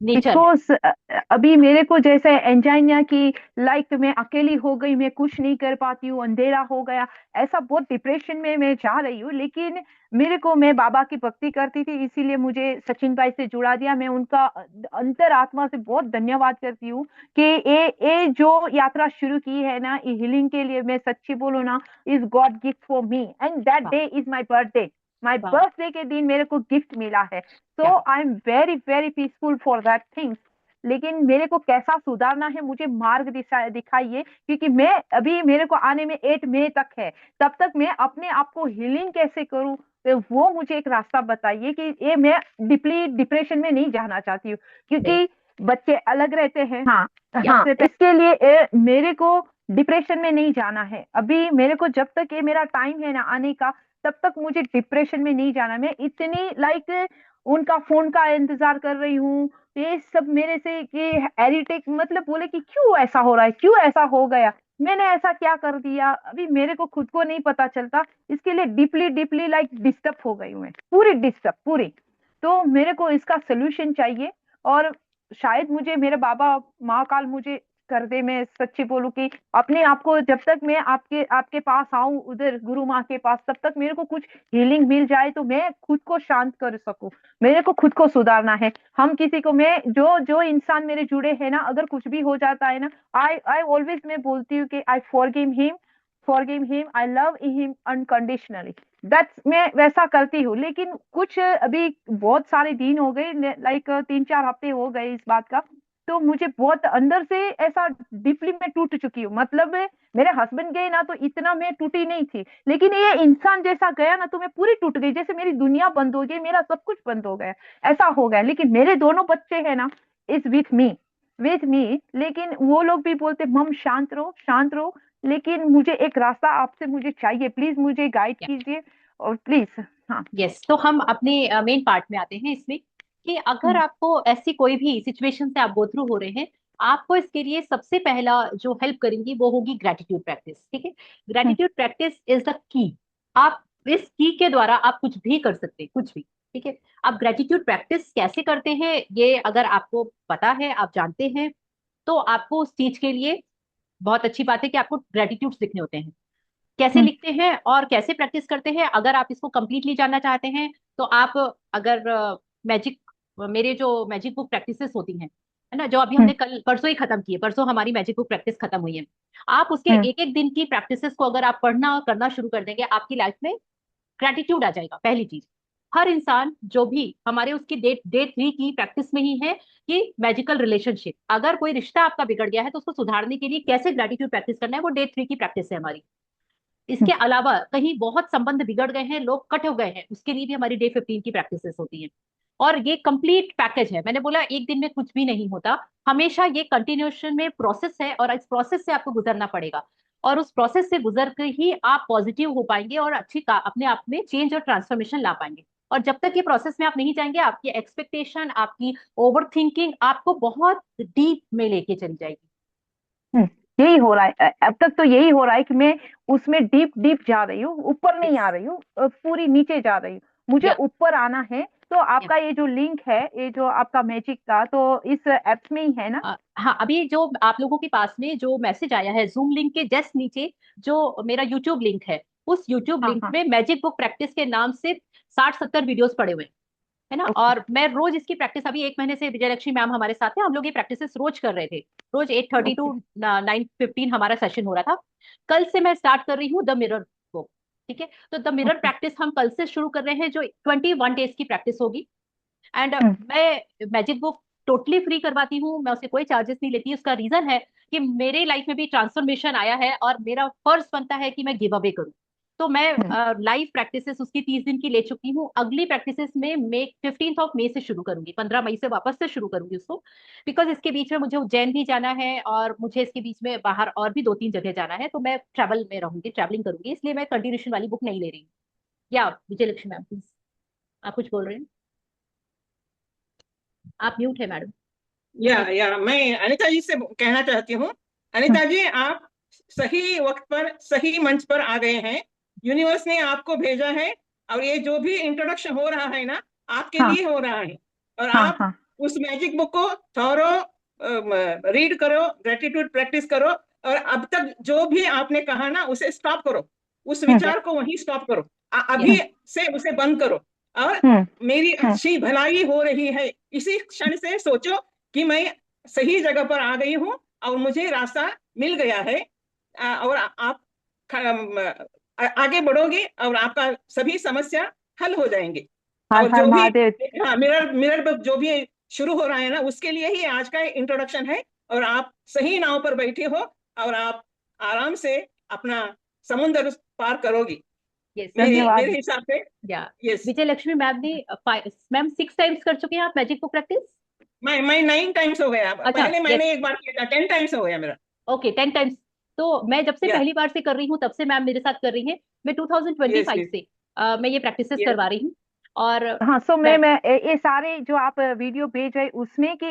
नेचर है। बिकॉज अभी मेरे को जैसे एंजाइना की, लाइक मैं अकेली हो गई, मैं कुछ नहीं कर पाती हूँ, अंधेरा हो गया, ऐसा बहुत डिप्रेशन में मैं जा रही हूँ। लेकिन मेरे को, मैं बाबा की भक्ति करती थी, इसीलिए मुझे सचिन भाई से जुड़ा दिया। मैं उनका अंतर आत्मा से बहुत धन्यवाद करती हूँ कि ये जो यात्रा शुरू की है ना, ये हीलिंग के लिए, मैं सच्ची बोलूँ ना, is god gift for me, and that वाह। Day is my birthday. My वाह। बर्थडे के दिन मेरे को गिफ्ट मिला है। तो क्या? I am very very peaceful for that things. लेकिन मेरे को कैसा सुधारना है, मुझे मार्ग दिखाइए, क्योंकि मैं, अभी मेरे को आने में 8 मई तक है, तब तक मैं अपने आप को हीलिंग कैसे करूं, तो वो मुझे एक रास्ता बताइए कि ये मैं डीपली डिप्रेशन में नहीं जाना चाहती हूँ, नहीं। क्योंकि बच्चे अलग रहते हैं। हाँ, हाँ, सबसे पहले इसके लिए मेरे को डिप्रेशन में नहीं जाना है। अभी मेरे को जब तक ये मेरा टाइम है ना आने का, तब तक मुझे डिप्रेशन में नहीं जाना। मैं इतनी लाइक उनका फोन का इंतजार कर रही हूँ, ये सब मेरे से ये एरिटेक, मतलब बोले कि क्यों ऐसा हो रहा है, क्यों ऐसा हो गया, मैंने ऐसा क्या कर दिया, अभी मेरे को खुद को नहीं पता चलता। इसके लिए डीपली डीपली लाइक डिस्टर्ब हो गई हूँ मैं, पूरी डिस्टर्ब पूरी। तो मेरे को इसका सोल्यूशन चाहिए। और शायद मुझे मेरे बाबा महाकाल मुझे कर दे, मैं सच्ची बोलूं कि अपने आप को जब तक मैं आपके आपके पास आऊं उधर गुरु माँ के पास, तब तक मेरे को कुछ हीलिंग मिल जाए तो मैं खुद को शांत कर सकूं। मेरे को खुद को सुधारना है। हम किसी को, मैं जो जो इंसान मेरे जुड़े हैं ना, अगर कुछ भी हो जाता है ना, आई आई ऑलवेज मैं बोलती हूँ कि I forgive him, I love him unconditionally. That's, मैं वैसा करती हूँ। लेकिन कुछ अभी बहुत सारे दिन हो गए, लाइक 3-4 हफ्ते हो गए इस बात का। तो मुझे बहुत अंदर से ऐसा डीपली मैं टूट चुकी हूँ। मतलब मेरे हस्बैंड गए ना तो इतना मैं टूटी नहीं थी, लेकिन ये इंसान जैसा गया ना तो मैं पूरी टूट गई, जैसे मेरी दुनिया बंद हो गई, मेरा सब कुछ बंद हो गया, ऐसा हो गया। लेकिन मेरे दोनों बच्चे हैं ना, इज विथ मी। लेकिन वो लोग भी बोलते मम शांत रहो, शांत रहो। लेकिन मुझे एक रास्ता आपसे मुझे चाहिए, प्लीज मुझे गाइड कीजिए, और प्लीज। हाँ। यस, तो हम अपने मेन पार्ट में आते हैं इसमें, कि अगर हम्म, आपको ऐसी कोई भी सिचुएशन से आप गो थ्रू हो रहे हैं, आपको इसके लिए सबसे पहला जो हेल्प करेंगी वो होगी ग्रेटिट्यूड प्रैक्टिस। ठीक है, hmm, gratitude practice is the key. आप इस की के द्वारा आप कुछ भी कर सकते हैं, कुछ भी। ठीक है, आप ग्रेटिट्यूड प्रैक्टिस कैसे करते हैं ये अगर आपको पता है, आप जानते हैं, तो आपको उस चीज के लिए बहुत अच्छी बात है कि आपको ग्रेटिट्यूड लिखने होते हैं। कैसे हम्म, लिखते हैं और कैसे प्रैक्टिस करते हैं, अगर आप इसको कंप्लीटली जानना चाहते हैं, तो आप, अगर मैजिक, मेरे जो मैजिक बुक प्रैक्टिसेस होती हैं, है ना, जो अभी हम्म, हमने कल परसों ही खत्म की है, परसों हमारी मैजिक बुक प्रैक्टिस खत्म हुई है, आप उसके हम्म, एक एक दिन की प्रैक्टिसेस को अगर आप पढ़ना करना शुरू कर देंगे, आपकी लाइफ में ग्रेटिट्यूड आ जाएगा। पहली चीज, हर इंसान जो भी हमारे, उसकी डे 3 की प्रैक्टिस में ही है कि मैजिकल रिलेशनशिप, अगर कोई रिश्ता आपका बिगड़ गया है तो उसको सुधारने के लिए कैसे ग्रेटिट्यूड प्रैक्टिस करना है, वो डे 3 की प्रैक्टिस है हमारी। इसके अलावा कहीं बहुत संबंध बिगड़ गए हैं, लोग कट हो गए हैं, उसके लिए भी हमारी डे 15 की प्रैक्टिसेस होती हैं। और ये कंप्लीट पैकेज है। मैंने बोला एक दिन में कुछ भी नहीं होता, हमेशा ये कंटिन्यूएशन में प्रोसेस है, और इस प्रोसेस से आपको गुजरना पड़ेगा। और उस प्रोसेस से गुजर कर ही आप पॉजिटिव हो पाएंगे और अच्छी का अपने आप में चेंज और ट्रांसफॉर्मेशन ला पाएंगे। और जब तक ये प्रोसेस में आप नहीं जाएंगे, आपकी एक्सपेक्टेशन, आपकी ओवर थिंकिंग आपको बहुत डीप में लेके चली जाएगी। हम्म, यही हो रहा है। अब तक तो यही हो रहा है कि मैं उसमें डीप डीप जा रही हूँ, ऊपर नहीं यस। आ रही हूँ, पूरी नीचे जा रही हूँ। मुझे या ऊपर आना है। तो आपका ये जो लिंक है, ये जो आपका मैजिक का, तो इस एप्स में ही है ना? हाँ, अभी जो आप लोगों के पास में जो मैसेज आया है जूम लिंक के जस्ट नीचे, जो मेरा यूट्यूब लिंक है, उस यूट्यूब हाँ, लिंक हाँ। में मैजिक बुक प्रैक्टिस के नाम से 60-70 वीडियोस पड़े हुए हैं, है ना। ओके। और मैं रोज इसकी प्रैक्टिस, अभी 1 महीने से विजयलक्ष्मी मैम हमारे साथ है, हम लोग ये प्रैक्टिस रोज कर रहे थे। रोज 8:30 ओके। टू 9:15 हमारा सेशन हो रहा था। कल से मैं स्टार्ट कर रही हूँ द मिरर बुक। ठीक है, तो द मिरर ओके। प्रैक्टिस हम कल से शुरू कर रहे हैं, जो 21 डेज की प्रैक्टिस होगी। एंड हम्म, मैं मैजिक बुक टोटली फ्री करवाती हूँ, मैं उससे कोई चार्जेस नहीं लेती। उसका रीजन है कि मेरे लाइफ में भी ट्रांसफॉर्मेशन आया है और मेरा फर्ज बनता है कि मैं गिव अवे करूँ। तो मैं हम्म। लाइव प्रैक्टिसेस उसकी 30 दिन की ले चुकी हूँ। अगली प्रैक्टिसेस में मे 15 मई से शुरू करूंगी, 15 मई से वापस से शुरू करूंगी उसको। बिकॉज इसके बीच में मुझे उज्जैन भी जाना है, और मुझे इसके बीच में बाहर और भी 2-3 जगह जाना है, तो मैं ट्रैवल में रहूंगी, ट्रैवलिंग करूंगी, इसलिए मैं कंटिन्यूशन वाली बुक नहीं ले रही हूँ। या विजय लक्ष्मी मैम प्लीज, आप कुछ बोल रहे हैं? आप म्यूट है मैडम, म्यूट है। या मैं अनिता जी से कहना चाहती हूँ। हम्म, अनिता जी, आप सही वक्त पर सही मंच पर आ गए हैं। यूनिवर्स ने आपको भेजा है, और ये जो भी इंट्रोडक्शन हो रहा है ना, आपके हाँ, लिए हो रहा है। और हाँ, आप हाँ। उस मैजिक बुक को थॉरो रीड करो, ग्रेटिट्यूड प्रैक्टिस करो, और अब तक जो भी आपने कहा ना उसे स्टॉप करो, उस हम्म, विचार को वहीं स्टॉप करो, अभी यस। हम्म, से उसे बंद करो। और हम्म, मेरी हम्म। अच्छी भलाई हो रही है, इसी क्षण से सोचो कि मैं सही जगह पर आ गई हूँ, और मुझे रास्ता मिल गया है। और आप आगे बढ़ोगे, और आपका सभी समस्या हल हो जाएंगे। हर और हर जो भी, महादेव। हाँ, मिरर मिरर बुक जो भी शुरू हो रहा है ना, उसके लिए ही आज का इंट्रोडक्शन है। और आप सही नाव पर बैठे हो, और आप आराम से अपना समुंदर पार करोगी, यस। मेरे मेरे धन्यवाद। हिसाब से। या यस। विजय लक्ष्मी मैम ने, मैम 6 टाइम्स कर चुके हैं आप मैजिक बुक प्रैक्टिस? मैं 9 टाइम्स हो गया, अच्छा, पहले यस। मैंने एक बार किया था, 10 टाइम्स हो गया मेरा। Okay, 10 times. तो मैं जब से या पहली बार से कर रही हूँ तब से मैम मेरे साथ कर रही हैं। मैं यस 2025 यस। से मैं ये प्रैक्टिसेस ये करवा रही हूँ। और हाँ, सो मैं ये सारे जो आप वीडियो भेज रहे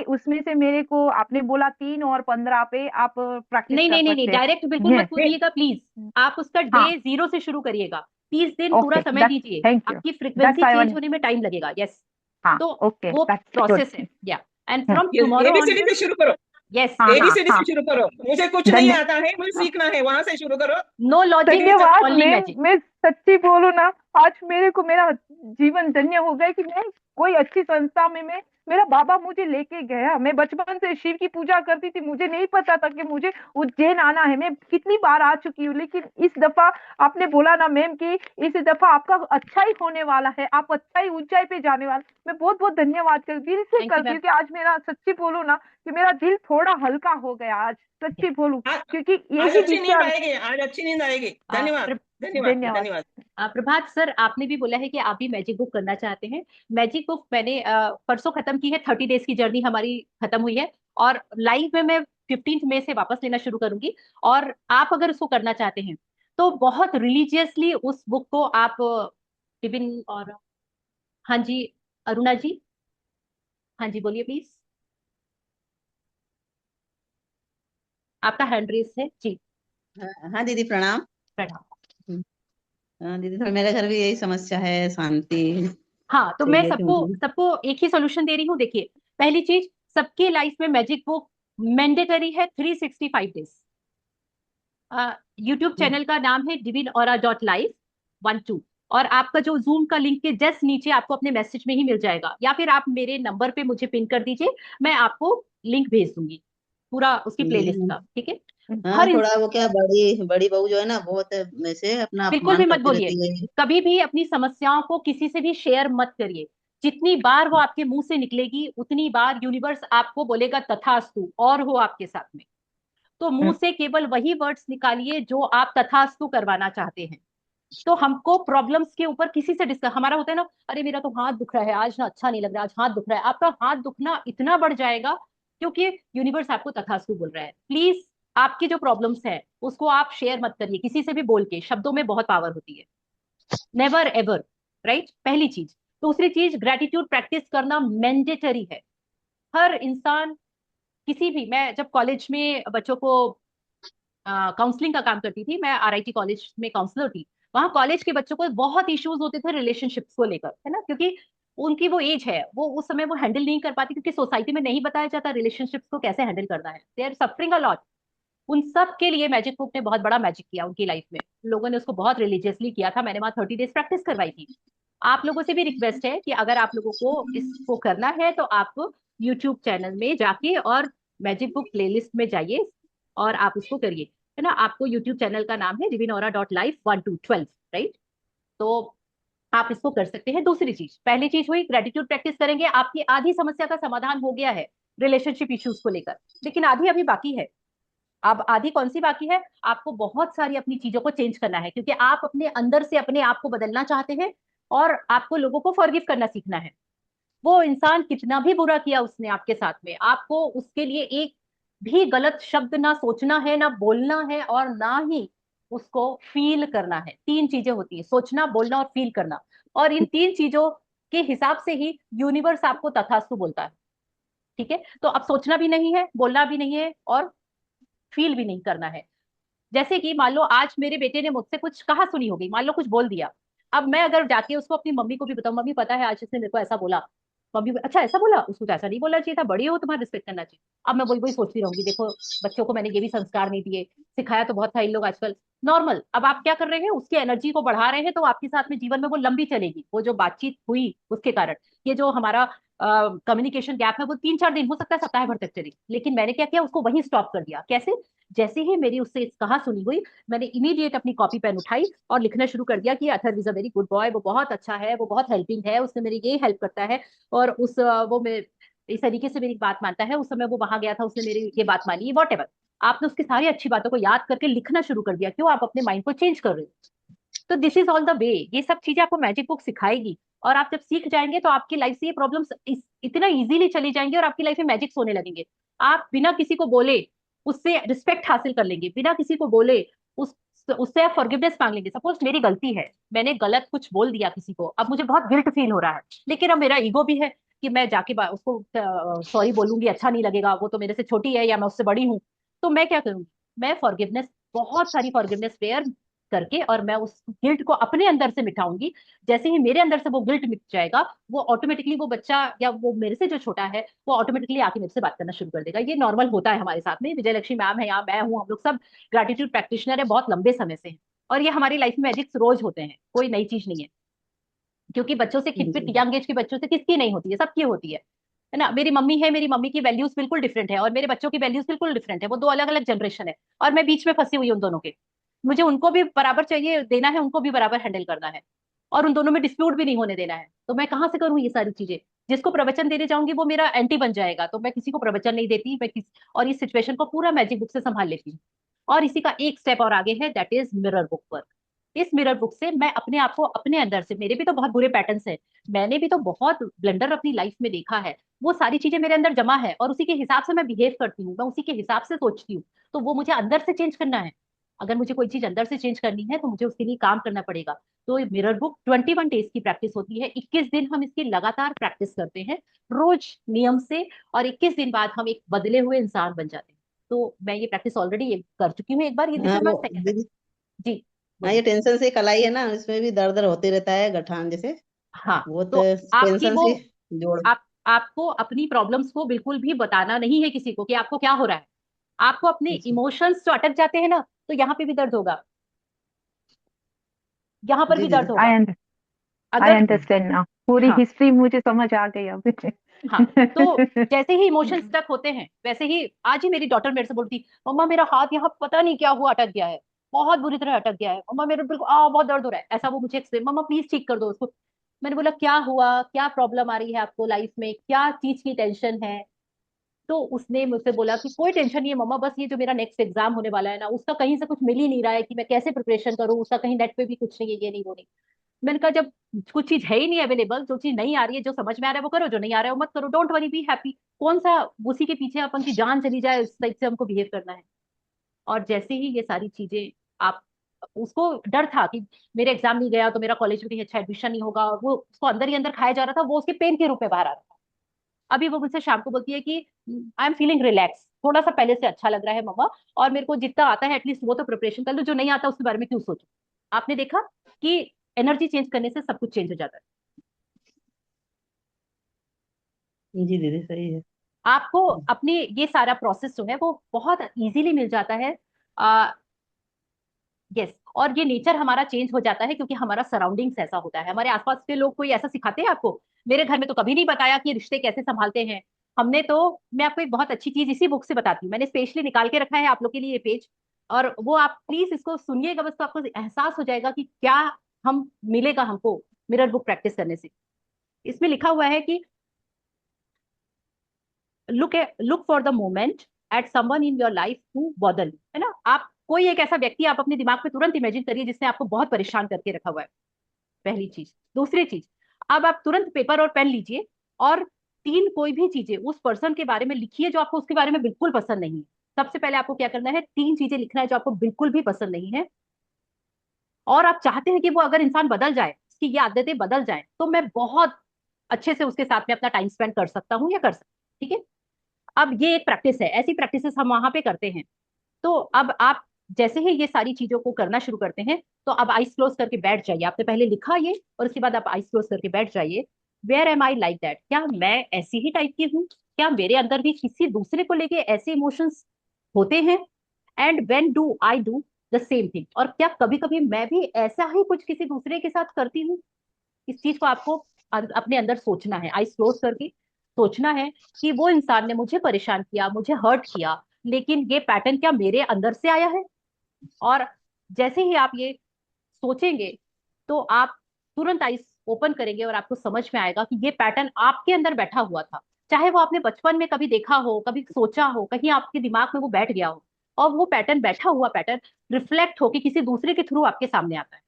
उसमें से मेरे को आपने बोला 3 और 15 पे आप प्रैक्टिस नहीं कर नहीं नहीं नहीं, सकते डायरेक्ट बिल्कुल हैं। मत कूदिएगा प्लीज। आप उसका हाँ, डे 0 से शुरू करिएगा। 30 दिन पूरा ओके, समय दैट्स दीजिए। थैंक यू, आपकी that's frequency I change want. होने में टाइम लगेगा। यस। हाँ, तो ओके, वो दैट्स गुड। प्रोसेस है। या एंड फ्रॉम ये टुमारो ABCD ऑनवर्ड। से शुरू करो, यस। हाँ हाँ ABCD हाँ, से शुरू करो, मुझे कुछ नहीं धन्य आता है, मुझे सीखना है, वहां से शुरू करो। नो लॉजिक, तभी तक धन्यवाद ओनली मैम। मैजिक। मैं सच्ची बोलूं ना, आज मेरे को मेरा जीवन धन्य हो गया कि मैं कोई अच्छी संस्था में मैं मेरा बाबा मुझे लेके गया। मैं बचपन से शिव की पूजा करती थी, मुझे नहीं पता था कि मुझे उज्जैन आना है। मैं कितनी बार आ चुकी हूँ, लेकिन इस दफा आपने बोला ना मैम कि इस दफा आपका अच्छा ही होने वाला है, आप अच्छा ही ऊंचाई पे जाने वाले। मैं बहुत बहुत धन्यवाद दिल से थैंक यू करती मैम। हूँ कि आज मेरा सच्ची बोलूं ना कि मेरा दिल थोड़ा हल्का हो गया आज, सच्ची बोलूं, आज क्योंकि आज यही अच्छी नींद विचार। आएगी, आज अच्छी नींद आएगी। धन्यवाद, धन्यवाद, धन्यवाद। धन्यवाद। प्रभात सर, आपने भी बोला है कि आप भी मैजिक बुक करना चाहते हैं। मैजिक बुक मैंने परसों खत्म की है। 30 डेज की जर्नी हमारी खत्म हुई है। और लाइव में मैं 15 मई से वापस लेना शुरू करूंगी। और आप अगर उसको करना चाहते हैं तो बहुत रिलीजियसली उस बुक को आप विभिन्न और हाँ जी, अरुणा जी, हाँ जी बोलिए प्लीज। आपका हैंड रेस है जी। हाँ हाँ दीदी प्रणाम। प्रणाम। हाँ दीदी, थोड़ा मेरे घर भी यही समस्या है, शांति हाँ, तो मैं चाहिए थी सबको मुझे। सबको एक ही सोल्यूशन दे रही हूँ। देखिए, पहली चीज, सबके लाइफ में मैजिक बुक मैंडेटरी है 365 डेज। यूट्यूब चैनल का नाम है divinoraura.live12। और आपका जो जूम का लिंक के जस्ट नीचे आपको अपने मैसेज में ही मिल जाएगा, या फिर आप मेरे नंबर पे मुझे पिन कर दीजिए। मैं आपको लिंक भेज दूंगी पूरा उसकी प्लेलिस्ट दीदी का। ठीक है। हाँ, हर थोड़ा वो क्या, बड़ी बड़ी बहू जो है ना, बहुत वैसे अपना बिल्कुल अपमान भी मत करती बोलिए। रहती है। कभी भी अपनी समस्याओं को किसी से भी शेयर मत करिए। जितनी बार वो आपके मुंह से निकलेगी उतनी बार यूनिवर्स आपको बोलेगा तथास्तु, और हो आपके साथ में। तो मुंह से केवल वही वर्ड्स निकालिए जो आप तथास्तु करवाना चाहते हैं। तो हमको प्रॉब्लम्स के ऊपर किसी से डिस्कस, हमारा होता है ना, अरे मेरा तो हाथ दुख रहा है आज, ना अच्छा नहीं लग रहा, आज हाथ दुख रहा है। आपका हाथ दुखना इतना बढ़ जाएगा क्योंकि यूनिवर्स आपको तथास्तु बोल रहा है। प्लीज, आपकी जो प्रॉब्लम्स है उसको आप शेयर मत करिए किसी से भी। बोल के शब्दों में बहुत पावर होती है। Never ever. राइट, पहली चीज। दूसरी चीज, ग्रेटिट्यूड प्रैक्टिस करना मैंडेटरी है। हर इंसान, किसी भी, मैं जब कॉलेज में बच्चों को काउंसलिंग का काम करती थी, मैं RIT कॉलेज में काउंसलर थी। वहां कॉलेज के बच्चों को बहुत इश्यूज होते थे रिलेशनशिप्स को लेकर, है ना, क्योंकि उनकी वो एज है, वो उस समय वो हैंडल नहीं कर पाती, क्योंकि सोसाइटी में नहीं बताया जाता रिलेशनशिप्स को कैसे हैंडल करना है। They are suffering a lot. उन सब के लिए मैजिक बुक ने बहुत बड़ा मैजिक किया उनकी लाइफ में। लोगों ने उसको बहुत रिलीजियसली किया था। मैंने वहां 30 डेज प्रैक्टिस करवाई थी। आप लोगों से भी रिक्वेस्ट है कि अगर आप लोगों को इसको करना है तो आप यूट्यूब चैनल में जाके और मैजिक बुक प्लेलिस्ट में जाइए और आप उसको करिए। है ना, आपको यूट्यूब चैनल का नाम है divinora.life1212। राइट। तो आप इसको कर सकते हैं। दूसरी चीज, पहली चीज हुई ग्रेटिट्यूड प्रैक्टिस करेंगे, आपकी आधी समस्या का समाधान हो गया है रिलेशनशिप इश्यूज को लेकर। लेकिन आधी अभी बाकी है। अब आधी कौन सी बाकी है? आपको बहुत सारी अपनी चीजों को चेंज करना है, क्योंकि आप अपने अंदर से अपने आप को बदलना चाहते हैं। और आपको लोगों को फॉरगिव करना सीखना है। वो इंसान कितना भी बुरा किया उसने आपके साथ में, आपको उसके लिए एक भी गलत शब्द ना सोचना है, ना बोलना है, और ना ही उसको फील करना है। 3 चीजें होती है, सोचना, बोलना और फील करना। और इन 3 चीजों के हिसाब से ही यूनिवर्स आपको तथास्तु बोलता है। ठीक है। तो अब सोचना भी नहीं है, बोलना भी नहीं है, और फील भी नहीं करना है। जैसे कि मान लो आज मेरे बेटे ने मुझसे कुछ कहा सुनी होगी, मान लो कुछ बोल दिया। अब मैं अगर जाके उसको अपनी मम्मी को भी बताऊं, मम्मी पता है आज इसने मेरे को ऐसा बोला। मम्मी अच्छा ऐसा बोला, उसको तो ऐसा नहीं बोलना चाहिए था, बड़ी हो तुम्हारा रिस्पेक्ट करना चाहिए। अब मैं वही वही सोचती रहूंगी, देखो बच्चों को मैंने ये भी संस्कार नहीं दिए। सिखाया तो बहुत था इन लोग आजकल। नॉर्मल। अब आप क्या कर रहे हैं, उसकी एनर्जी को बढ़ा रहे हैं, तो आपके साथ में जीवन में वो लंबी चलेगी। वो जो बातचीत हुई उसके कारण, ये जो हमारा कम्युनिकेशन गैप है, वो 3-4 दिन, हो सकता है सप्ताह भर तक चली। लेकिन मैंने क्या किया, उसको वहीं स्टॉप कर दिया। कैसे? जैसे ही मेरी उससे कहा सुनी हुई, मैंने इमीडिएट अपनी कॉपी पेन उठाई और लिखना शुरू कर दिया कि Atharva is a very good boy, वो बहुत अच्छा है, वो बहुत हेल्पिंग है, उसने मेरी ये हेल्प करता है। और वो इस तरीके से मेरी बात मानता है, उस समय वो वहां गया था, उसने मेरी ये बात मानी, वॉट एवर। आपने उसकी सारी अच्छी बातों को याद करके लिखना शुरू कर दिया। क्यों? आप अपने माइंड को चेंज कर रहे हो। तो this is all the way. ये सब चीजें आपको मैजिक बुक सिखाएगी। और आप जब सीख जाएंगे तो आपकी लाइफ से ये प्रॉब्लम्स इतना इजीली चली जाएंगी, और आपकी लाइफ में मैजिक होने लगेंगे। आप बिना किसी को बोले उससे रिस्पेक्ट हासिल कर लेंगे, बिना किसी को बोले उस उससे आप फॉरगिवनेस मांग लेंगे। सपोज मेरी गलती है, मैंने गलत कुछ बोल दिया किसी को, अब मुझे बहुत गिल्ट फील हो रहा है, लेकिन अब मेरा ईगो भी है कि मैं जाके उसको सॉरी बोलूंगी, अच्छा नहीं लगेगा, वो तो मेरे से छोटी है या मैं उससे बड़ी हूँ। तो मैं क्या करूंगी, मैं फॉरगिवनेस, बहुत सारी फॉरगिवनेस प्रेयर करके, और मैं उस गिल्ट को अपने अंदर से मिटाऊंगी। जैसे ही मेरे अंदर से वो गिल्ट मिट जाएगा, वो ऑटोमेटिकली वो बच्चा या वो मेरे से जो छोटा है वो ऑटोमेटिकली आके मेरे से बात करना शुरू कर देगा। ये नॉर्मल होता है हमारे साथ में। विजय लक्ष्मी मैम है यहाँ, मैं हूँ, हम लोग सब ग्रेटिट्यूड प्रैक्टिशनर है बहुत लंबे समय से हैं। और ये हमारी लाइफ में मैजिक्स रोज होते हैं, कोई नई चीज नहीं है। क्योंकि बच्चों से, खिटपिट जी यंग एज के बच्चों से किसकी नहीं होती है, सबकी होती है ना। मेरी मम्मी है, मेरी मम्मी की वैल्यूज बिल्कुल डिफरेंट है और मेरे बच्चों की वैल्यूज बिल्कुल डिफरेंट है, वो दो अलग अलग जनरेशन है। और मैं बीच में फंसी हुई हूँ उन दोनों के। मुझे उनको भी बराबर चाहिए देना है, उनको भी बराबर हैंडल करना है, और उन दोनों में डिस्प्यूट भी नहीं होने देना है। तो मैं कहाँ से करूँ ये सारी चीजें। जिसको प्रवचन देने जाऊंगी वो मेरा एंटी बन जाएगा, तो मैं किसी को प्रवचन नहीं देती। और इस सिचुएशन को पूरा मैजिक बुक से संभाल लेती हूँ। और इसी का एक स्टेप और आगे है, that is mirror book work. इस मिरर बुक से मैं अपने आप को अपने अंदर से, मेरे भी तो बहुत बुरे पैटर्न्स हैं, मैंने भी तो बहुत ब्लंडर अपनी लाइफ में देखा है, वो सारी चीजें मेरे अंदर जमा है और उसी के हिसाब से मैं बिहेव करती हूँ, मैं उसी के हिसाब से सोचती हूँ। तो वो मुझे अंदर से चेंज करना है। अगर मुझे कोई चीज अंदर से चेंज करनी है तो मुझे उसके लिए काम करना पड़ेगा। तो मिरर बुक 21 डेज की प्रैक्टिस होती है, 21 दिन हम इसकी लगातार प्रैक्टिस करते हैं, रोज नियम से। और 21 दिन बाद हम एक बदले हुए इंसान बन जाते हैं। तो मैं ये प्रैक्टिस ऑलरेडी कर चुकी हूँ एक बार, ये दिस हाँ इज वो माई सेकंड। दीदी, जी हाँ ये बोलिए। टेंशन से कलाई है ना, इसमें भी दर्द दर्द होते रहता है, गठान जैसे। हाँ, वो तो तो आपकी टेंशन वो, से जोड़। आपको अपनी प्रॉब्लम्स को बिल्कुल भी बताना नहीं है किसी को कि आपको क्या हो रहा है। आपको अपने जी इमोशंस जो अटक जाते हैं ना, तो यहाँ पे भी दर्द होगा, यहाँ पर जी भी दर्द दीदी। होगा। आई अगर, अंडरस्टैंड नाउ, पूरी हाँ हिस्ट्री मुझे समझ आ गई अब। हाँ, तो जैसे ही इमोशंस स्टक होते हैं, वैसे ही आज ही मेरी डॉटर मेरे से बोलती, मम्मा मेरा हाथ यहाँ पता नहीं क्या हुआ अटक गया है, बहुत बुरी तरह अटक गया है मम्मा, मेरे बिल्कुल बहुत दर्द हो रहा है, ऐसा वो मुझे एक्सप्लेन, मम्मा प्लीज ठीक कर दो उसको। मैंने बोला क्या हुआ, क्या प्रॉब्लम आ रही है आपको लाइफ में, क्या चीज की टेंशन है। तो उसने मुझसे बोला कि कोई टेंशन नहीं है मम्मा, बस ये जो मेरा नेक्स्ट एग्जाम होने वाला है ना, उसका कहीं से कुछ मिल ही नहीं रहा है कि मैं कैसे प्रिपरेशन करूँ, उसका कहीं नेट पे भी कुछ नहीं है, ये नहीं वो नहीं। मैंने कहा जब कुछ चीज है ही नहीं अवेलेबल, जो चीज नहीं आ रही है, जो समझ में आ रहा है वो करो, जो नहीं आ रहा है वो मत करो, डोंट वरी, बी हैप्पी। कौन सा उसी के पीछे अपन की जान चली जाए इस टाइप से हमको बिहेव करना है। और जैसे ही ये सारी चीजें, आप, उसको डर था कि मेरे एग्जाम नहीं गया तो मेरा कॉलेज में कहीं अच्छा एडमिशन नहीं होगा, और वो उसको अंदर ही अंदर खाया जा रहा था, वो उसके पेन के रूप में बाहर आ रहा था। अभी वो मुझसे शाम को बोलती है कि आई एम फीलिंग रिलैक्स, थोड़ा सा पहले से अच्छा लग रहा है मम्मा, और मेरे को जितना आता है एटलीस्ट वो तो प्रिपरेशन कर लो, जो नहीं आता उसके बारे में क्यों सोचो। आपने देखा कि एनर्जी चेंज करने से सब कुछ चेंज हो जाता है। जी दीदी सही है। आपको अपने ये सारा प्रोसेस जो है वो बहुत इजीली मिल जाता है। आ, यस, और ये नेचर हमारा चेंज हो जाता है क्योंकि हमारा सराउंडिंग्स ऐसा होता है, हमारे आसपास के लोग कोई ऐसा सिखाते हैं आपको। मेरे घर में तो कभी नहीं बताया कि रिश्ते कैसे संभालते हैं। हमने तो, मैं आपको एक बहुत अच्छी चीज इसी बुक से बताती हूँ, मैंने स्पेशली निकाल के रखा है आप लोग के लिए ये पेज, और वो आप प्लीज इसको सुनिएगा, बस तो आपको एहसास हो जाएगा कि क्या हम मिलेगा हमको मिरर बुक प्रैक्टिस करने से। इसमें लिखा हुआ है कि look for the moment at someone in your life who bother you, है ना। आप कोई एक ऐसा व्यक्ति आप अपने दिमाग में तुरंत इमेजिन करिए जिसने आपको बहुत परेशान करके रखा हुआ है, पहली चीज। दूसरी चीज, अब आप तुरंत पेपर और पेन लीजिए और तीन कोई भी चीजें उस पर्सन के बारे में लिखिए जो आपको उसके बारे में बिल्कुल पसंद नहीं है। सबसे पहले आपको क्या करना है, तीन चीजें लिखना है जो आपको बिल्कुल भी पसंद नहीं है, और आप चाहते हैं कि वो अगर इंसान बदल जाए, उसकी ये आदतें बदल जाए, तो मैं बहुत अच्छे से उसके साथ में अपना टाइम स्पेंड कर सकता हूँ या कर सकता हूँ, ठीक है। अब ये एक प्रैक्टिस है, ऐसी प्रैक्टिसेस हम वहां पे करते हैं। तो अब आप जैसे ही ये सारी चीजों को करना शुरू करते हैं, तो अब आइस क्लोज करके बैठ जाइए। आपने पहले लिखा ये, और उसके बाद आप आइस क्लोज करके बैठ जाइए। Where am I like that, क्या मैं ऐसी ही टाइप की हूँ, क्या मेरे अंदर भी किसी दूसरे को लेके ऐसे इमोशंस होते हैं, and when do I do the same thing, और क्या कभी कभी मैं भी ऐसा ही कुछ किसी दूसरे के साथ करती हूँ। इस चीज को आपको अपने अंदर सोचना है, आइस क्लोज करके सोचना है कि वो इंसान ने मुझे परेशान किया, मुझे हर्ट किया, लेकिन ये पैटर्न क्या मेरे अंदर से आया है। और जैसे ही आप ये सोचेंगे, तो आप तुरंत आइस ओपन करेंगे और आपको समझ में आएगा कि ये पैटर्न आपके अंदर बैठा हुआ था। चाहे वो आपने बचपन में कभी देखा हो, कभी सोचा हो, कहीं आपके दिमाग में वो बैठ गया हो, और वो पैटर्न, बैठा हुआ पैटर्न रिफ्लेक्ट होके किसी दूसरे के थ्रू आपके सामने आता है।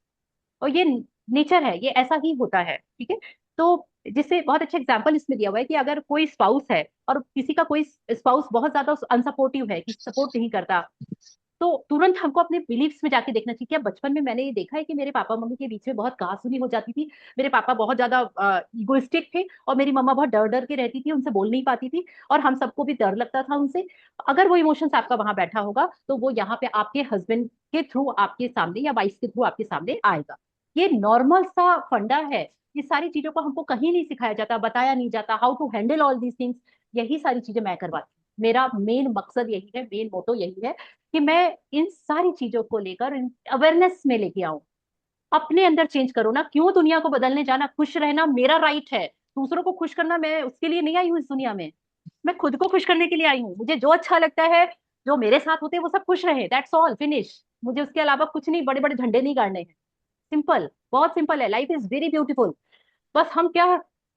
और ये नेचर है, ये ऐसा ही होता है, ठीक है। तो जिससे बहुत अच्छा एग्जाम्पल इसमें दिया हुआ है कि अगर कोई स्पाउस है और किसी का कोई स्पाउस बहुत ज्यादा अनसपोर्टिव है, कि सपोर्ट नहीं करता, तो तुरंत हमको अपने बिलीफ्स में जाके देखना चाहिए। क्या बचपन में मैंने ये देखा है कि मेरे पापा मम्मी के बीच में बहुत कहासुनी हो जाती थी, मेरे पापा बहुत ज्यादा इगोइस्टिक थे और मेरी मम्मा बहुत डर डर के रहती थी, उनसे बोल नहीं पाती थी और हम सबको भी डर लगता था उनसे। अगर वो इमोशंस आपका वहां बैठा होगा तो वो यहाँ पे आपके हस्बैंड के थ्रू आपके सामने या वाइफ के थ्रू आपके सामने आएगा। ये नॉर्मल सा फंडा है। ये सारी चीजों को हमको कहीं नहीं सिखाया जाता, बताया नहीं जाता, how to handle all these things. यही सारी चीजें मैं करवाती हूँ। मेरा मेन मकसद यही है, मेन मोटो यही है कि मैं इन सारी चीजों को लेकर अवेयरनेस में लेके आऊं। अपने अंदर चेंज करो ना, क्यों दुनिया को बदलने जाना। खुश रहना मेरा राइट है, दूसरों को खुश करना मैं उसके लिए नहीं आई हूँ इस दुनिया में। मैं खुद को खुश करने के लिए आई हूँ। मुझे जो अच्छा लगता है, जो मेरे साथ होते हैं वो सब खुश रहे, दैट्स ऑल, फिनिश। मुझे उसके अलावा कुछ नहीं, बड़े बड़े झंडे नहीं गाड़ने हैं। सिंपल, बहुत सिंपल है। Life is very beautiful. बस हम क्या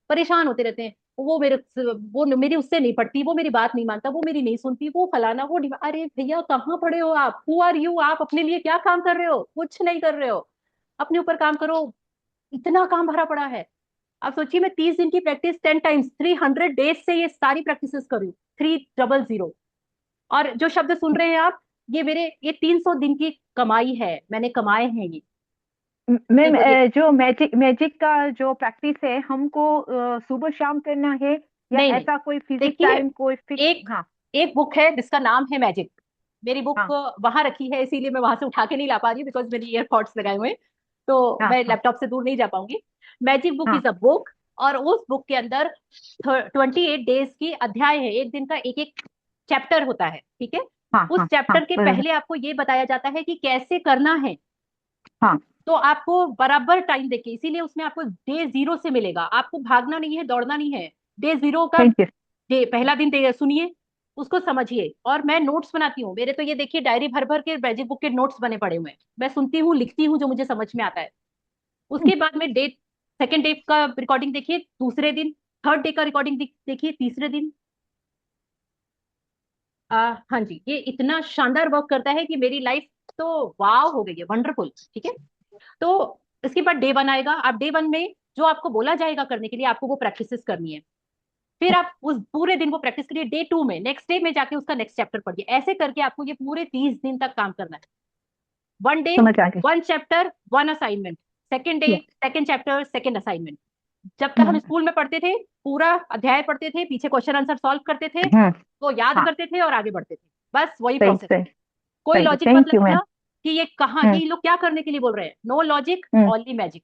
परेशान होते रहते हैं, वो मेरी उससे नहीं पड़ती, वो मेरी बात नहीं मानता, वो मेरी नहीं सुनती, वो फलाना, अरे भैया कहाँ पड़े हो आप? Who are you? आप अपने लिए क्या काम कर रहे हो? कुछ नहीं कर रहे हो। अपने ऊपर काम करो। इतना काम भरा पड़ा है। आप सोचिए, मैं 30 दिन की प्रैक्टिस 10 टाइम्स 300 डेज से ये सारी प्रैक्टिसेस करूँ। 300। और जो शब्द सुन रहे हैं आप, ये 300 दिन की कमाई है, मैंने कमाए हैं ये। मैम, देखो ये, जो मैजिक मैजिक का जो प्रैक्टिस है हमको सुबह शाम करना है या नहीं नहीं, ऐसा कोई फिजिक्स देखिए, टाइम कोई फिक्स? एक हाँ। एक बुक है जिसका नाम है मैजिक। मेरी बुक हाँ। वहां रखी है, इसीलिए मैं वहां से उठा के नहीं ला पा रही हूँ, बिकॉज मेरी ईयरपॉड्स लगाए हुए हैं, तो हाँ। मैं हाँ। लैपटॉप से दूर नहीं जा पाऊंगी। मैजिक बुक हाँ। Is a book. और उस बुक के अंदर 28 डेज की अध्याय है, एक दिन का एक एक चैप्टर होता है, ठीक है। हाँ। उस हाँ। हाँ, चैप्टर के बराबर। पहले आपको ये बताया जाता है कि कैसे करना है। हाँ। तो आपको बराबर टाइम देके, इसीलिए उसमें आपको डे 0 से मिलेगा। आपको भागना नहीं है, दौड़ना नहीं है। डे 0 का थैंक यू। पहला दिन सुनिए, उसको समझिए। और मैं नोट्स बनाती हूँ, मेरे तो ये देखिए डायरी भर भर के मैजिक बुक के नोट्स बने पड़े हुए हैं। मैं सुनती हूँ, लिखती हूँ जो मुझे समझ में आता है। उसके बाद में सेकेंड डे का रिकॉर्डिंग देखिए दूसरे दिन, थर्ड डे का रिकॉर्डिंग देखिए तीसरे दिन। हाँ जी, ये इतना शानदार वर्क करता है कि मेरी लाइफ तो वाव हो गई है, वंडरफुल, ठीक है। तो इसके बाद डे 1 आएगा। आप डे 1 में जो आपको बोला जाएगा करने के लिए, आपको वो प्रैक्टिसेस करनी है। फिर आप उस पूरे दिन वो प्रैक्टिस करिए। डे 2 में, नेक्स्ट डे में जाके उसका नेक्स्ट चैप्टर पढ़िए। ऐसे करके आपको ये पूरे 30 दिन तक काम करना है। 1 डे समझ आ गई। 1 chapter 1 assignment, second day Yes. Second chapter second assignment. जब तक हम हम्म। स्कूल में पढ़ते थे, पूरा अध्याय पढ़ते थे, पीछे क्वेश्चन आंसर सॉल्व करते थे, हम्म। तो याद हाँ। करते थे और आगे बढ़ते थे। बस वही सही प्रोसेस है। सही। कोई सही, लॉजिक मत थैंक यू मैम। लगना कि ये कहाँ, हम्म। ये लोग क्या करने के लिए बोल रहे हैं। No logic, hmm. Only magic.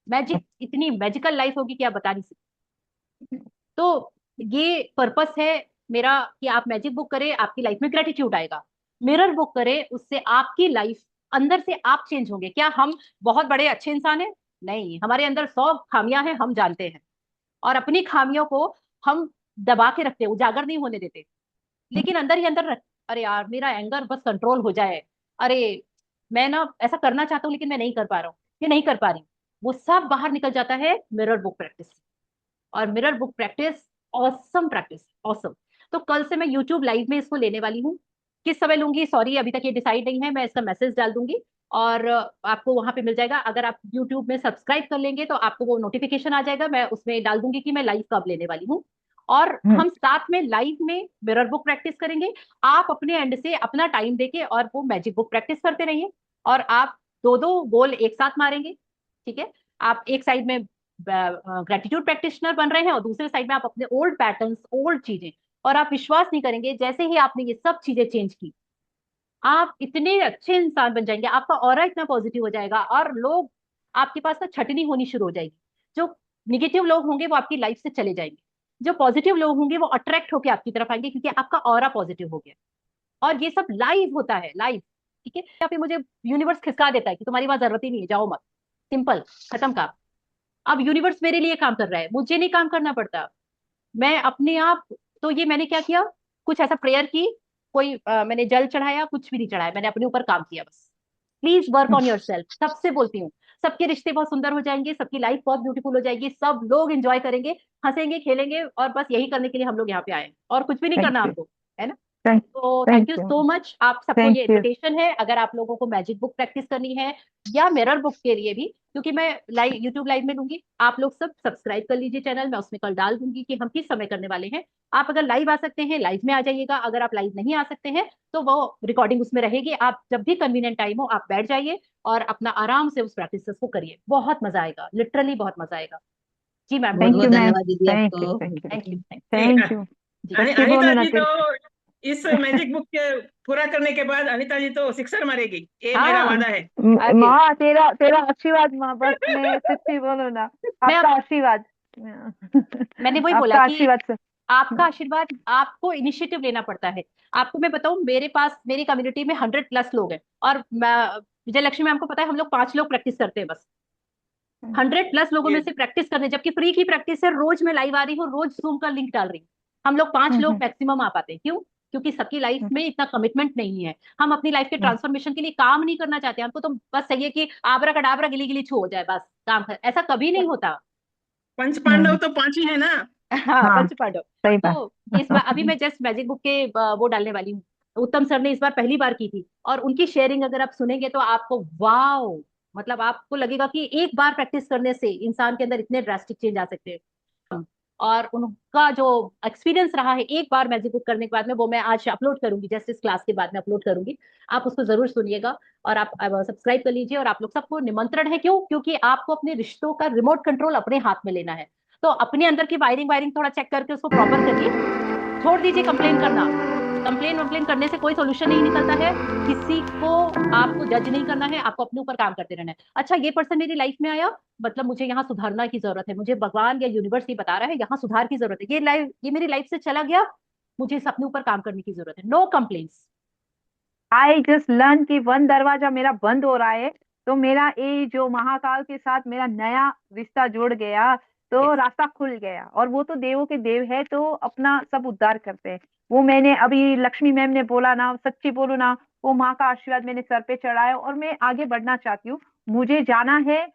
Magic, इतनी मैजिकल लाइफ होगी कि आप बता नहीं सकते। तो ये पर्पस है मेरा कि आप मैजिक बुक करें, आपकी लाइफ में ग्रेटिट्यूड आएगा। मिरर बुक करें, उससे आपकी लाइफ अंदर से आप चेंज होंगे। क्या हम बहुत बड़े अच्छे इंसान हैं? नहीं, हमारे अंदर 100 खामियां हैं, हम जानते हैं। और अपनी खामियों को हम दबा के रखते हैं, उजागर नहीं होने देते। लेकिन अंदर ही अंदर अरे यार मेरा एंगर बस कंट्रोल हो जाए, अरे मैं ना ऐसा करना चाहता हूँ लेकिन मैं नहीं कर पा रहा हूँ, ये नहीं कर पा रही हूँ, वो सब बाहर निकल जाता है मिरर बुक प्रैक्टिस। और mirror book practice awesome practice, awesome. तो कल से मैं यूट्यूब लाइव में इसको लेने वाली हूँ। किस समय लूंगी, सॉरी अभी तक ये डिसाइड नहीं है, मैं इसका मैसेज डाल दूंगी और आपको वहां पे मिल जाएगा। अगर आप यूट्यूब में सब्सक्राइब कर लेंगे तो आपको वो नोटिफिकेशन आ जाएगा, मैं उसमें डाल दूंगी कि मैं लाइव कब लेने वाली हूँ। और हम्म। हम साथ में लाइव में मिरर बुक प्रैक्टिस करेंगे। आप अपने एंड से अपना टाइम देके और वो मैजिक बुक प्रैक्टिस करते रहिए। और आप दो दो गोल एक साथ मारेंगे, ठीक है। आप एक साइड में ग्रेटिट्यूड प्रैक्टिशनर बन रहे हैं और दूसरे साइड में आप अपने ओल्ड पैटर्न्स, ओल्ड चीजें। और आप विश्वास नहीं करेंगे, जैसे ही आपने ये सब चीजें चेंज की, आप इतने अच्छे इंसान बन जाएंगे, आपका ऑरा इतना पॉजिटिव हो जाएगा और लोग आपके पास ना छटनी होनी शुरू हो जाएगी। जो निगेटिव लोग होंगे वो आपकी लाइफ से चले जाएंगे, जो पॉजिटिव लोग होंगे वो अट्रैक्ट होकर आपकी तरफ आएंगे, क्योंकि आपका ऑरा पॉजिटिव हो गया। और ये सब लाइव होता है, लाइव, ठीक है। या फिर मुझे यूनिवर्स खिसका देता है कि तुम्हारी वहां जरूरत ही नहीं है, जाओ मत, सिंपल, खत्म काम। अब यूनिवर्स मेरे लिए काम कर रहा है, मुझे नहीं काम करना पड़ता। मैं अपने आप, तो ये मैंने क्या किया, कुछ ऐसा प्रेयर की, कोई मैंने जल चढ़ाया, कुछ भी नहीं चढ़ाया, मैंने अपने ऊपर काम किया बस। Please work on your self, सबसे बोलती हूँ। सबके रिश्ते बहुत सुंदर हो जाएंगे, सबकी लाइफ बहुत ब्यूटीफुल हो जाएगी, सब लोग एंजॉय करेंगे, हंसेंगे खेलेंगे, और बस यही करने के लिए हम लोग यहाँ पे आए हैं, और कुछ भी नहीं थैंक करना यू। हमको, है ना। थैंक तो thank thank you you. So much, आप सबको थैंक ये यू। इनविटेशन है, अगर आप लोगों को मैजिक बुक प्रैक्टिस करनी है या मिरर बुक के लिए भी, क्योंकि मैं लाइव यूट्यूब लाइव में लूंगी। आप लोग सब सब्सक्राइब कर लीजिए चैनल, मैं उसमें कल डाल दूंगी कि हम किस समय करने वाले हैं। आप अगर लाइव आ सकते हैं लाइव में आ जाइएगा, अगर आप लाइव नहीं आ सकते हैं तो वो रिकॉर्डिंग उसमें रहेगी। आप जब भी कन्वीनियंट टाइम हो आप बैठ जाइए और अपना आराम से उस प्रैक्टिस को करिए, बहुत मजा आएगा, लिटरली बहुत मजा आएगा। जी मैम बहुत थैंक बोलिए। यू बहुत मैम, धन्यवाद दीदी थैंक यू, आपको। Thank you, thank you thank you. जी। सच्ची अनिता बोलो ना जी तो तेरे। इस मैजिक बुक के पूरा करने के बाद अनिता जी तो सिक्सर मारेगी, ये मेरा हाँ वादा है। अरे माँ तेरा तेरा आशीर्वाद माँ, बस मैं सच्ची बोलो ना, मैं आपका अब आशीर्वाद। मैंने वही बोला आपका कि आशीर्वाद से। आपका आशीर्वाद, आपको इनिशिएटिव लेना पड़ता है। आपको मैं बताऊं, मेरे पास मेरी कम्युनिटी में 100+ लोग हैं और विजय लक्ष्मी मैम को पता है हम लोग 5 लोग प्रैक्टिस करते हैं बस। 100+ लोगों में ये से प्रैक्टिस करने, जबकि फ्री की प्रैक्टिस है, रोज मैं लाइव आ रही हूँ, रोज जूम का लिंक डाल रही हूँ। हम लोग 5 लोग हम्म, मैक्सिमम आ पाते हैं, क्यों? क्योंकि सबकी लाइफ हम्म, में इतना कमिटमेंट नहीं है। हम अपनी लाइफ के हम्म, ट्रांसफॉर्मेशन के लिए काम नहीं करना चाहते, हमको तो बस चाहिए कि आबरा कडाबरा गिली गिली छू हो जाए, बस काम कर। ऐसा कभी नहीं होता। पंच पांडव हम्म, तो 5 ही है ना। हाँ हाँ पंच पांडव। सही बात। तो इस बार अभी मैं जस्ट मैजिक बुक के वो डालने वाली हूँ। उत्तम सर ने इस बार पहली बार की थी और उनकी शेयरिंग अगर आप सुनेंगे तो आपको वाओ, मतलब आपको लगेगा कि एक बार प्रैक्टिस करने से इंसान के अंदर इतने ड्रास्टिक चेंज आ सकते हैं। और उनका जो एक्सपीरियंस रहा है एक बार मैजिक बुक करने के बाद में, वो मैं आज अपलोड करूंगी, जस्ट इस क्लास के बाद में अपलोड करूंगी। आप उसको जरूर सुनिएगा और आप सब्सक्राइब कर लीजिए। और आप लोग सबको निमंत्रण है, क्यों? क्योंकि आपको अपने रिश्तों का रिमोट कंट्रोल अपने हाथ में लेना है। तो अपने अंदर की वायरिंग वायरिंग थोड़ा चेक करके उसको प्रॉपर करिए। छोड़ दीजिए कंप्लेन करना। कंप्लेन वम्प्लेन करने से कोई सोल्यूशन नहीं निकलता है। किसी को आपको जज नहीं करना है, आपको अपने ऊपर काम करते रहना है। अच्छा ये पर्सन मेरी लाइफ में आया, मतलब मुझे यहाँ सुधारना की जरूरत है, मुझे भगवान या यूनिवर्स ही बता रहा है यहाँ सुधार की जरूरत है। ये मेरी लाइफ से चला गया, मुझे इस अपने ऊपर काम करने की जरूरत है। No complaints. I just learn कि वन दरवाजा मेरा बंद हो रहा है, तो मेरा ये जो महाकाल के साथ मेरा नया रिश्ता जुड़ गया, तो यस रास्ता खुल गया। और वो तो देवों के देव है, तो अपना सब उद्धार करते हैं। वो मैंने अभी लक्ष्मी मैम ने बोला ना, सच्ची बोलू ना, वो माँ का आशीर्वाद मैंने सर पे चढ़ाया और मैं आगे बढ़ना चाहती हूँ। मुझे जाना है,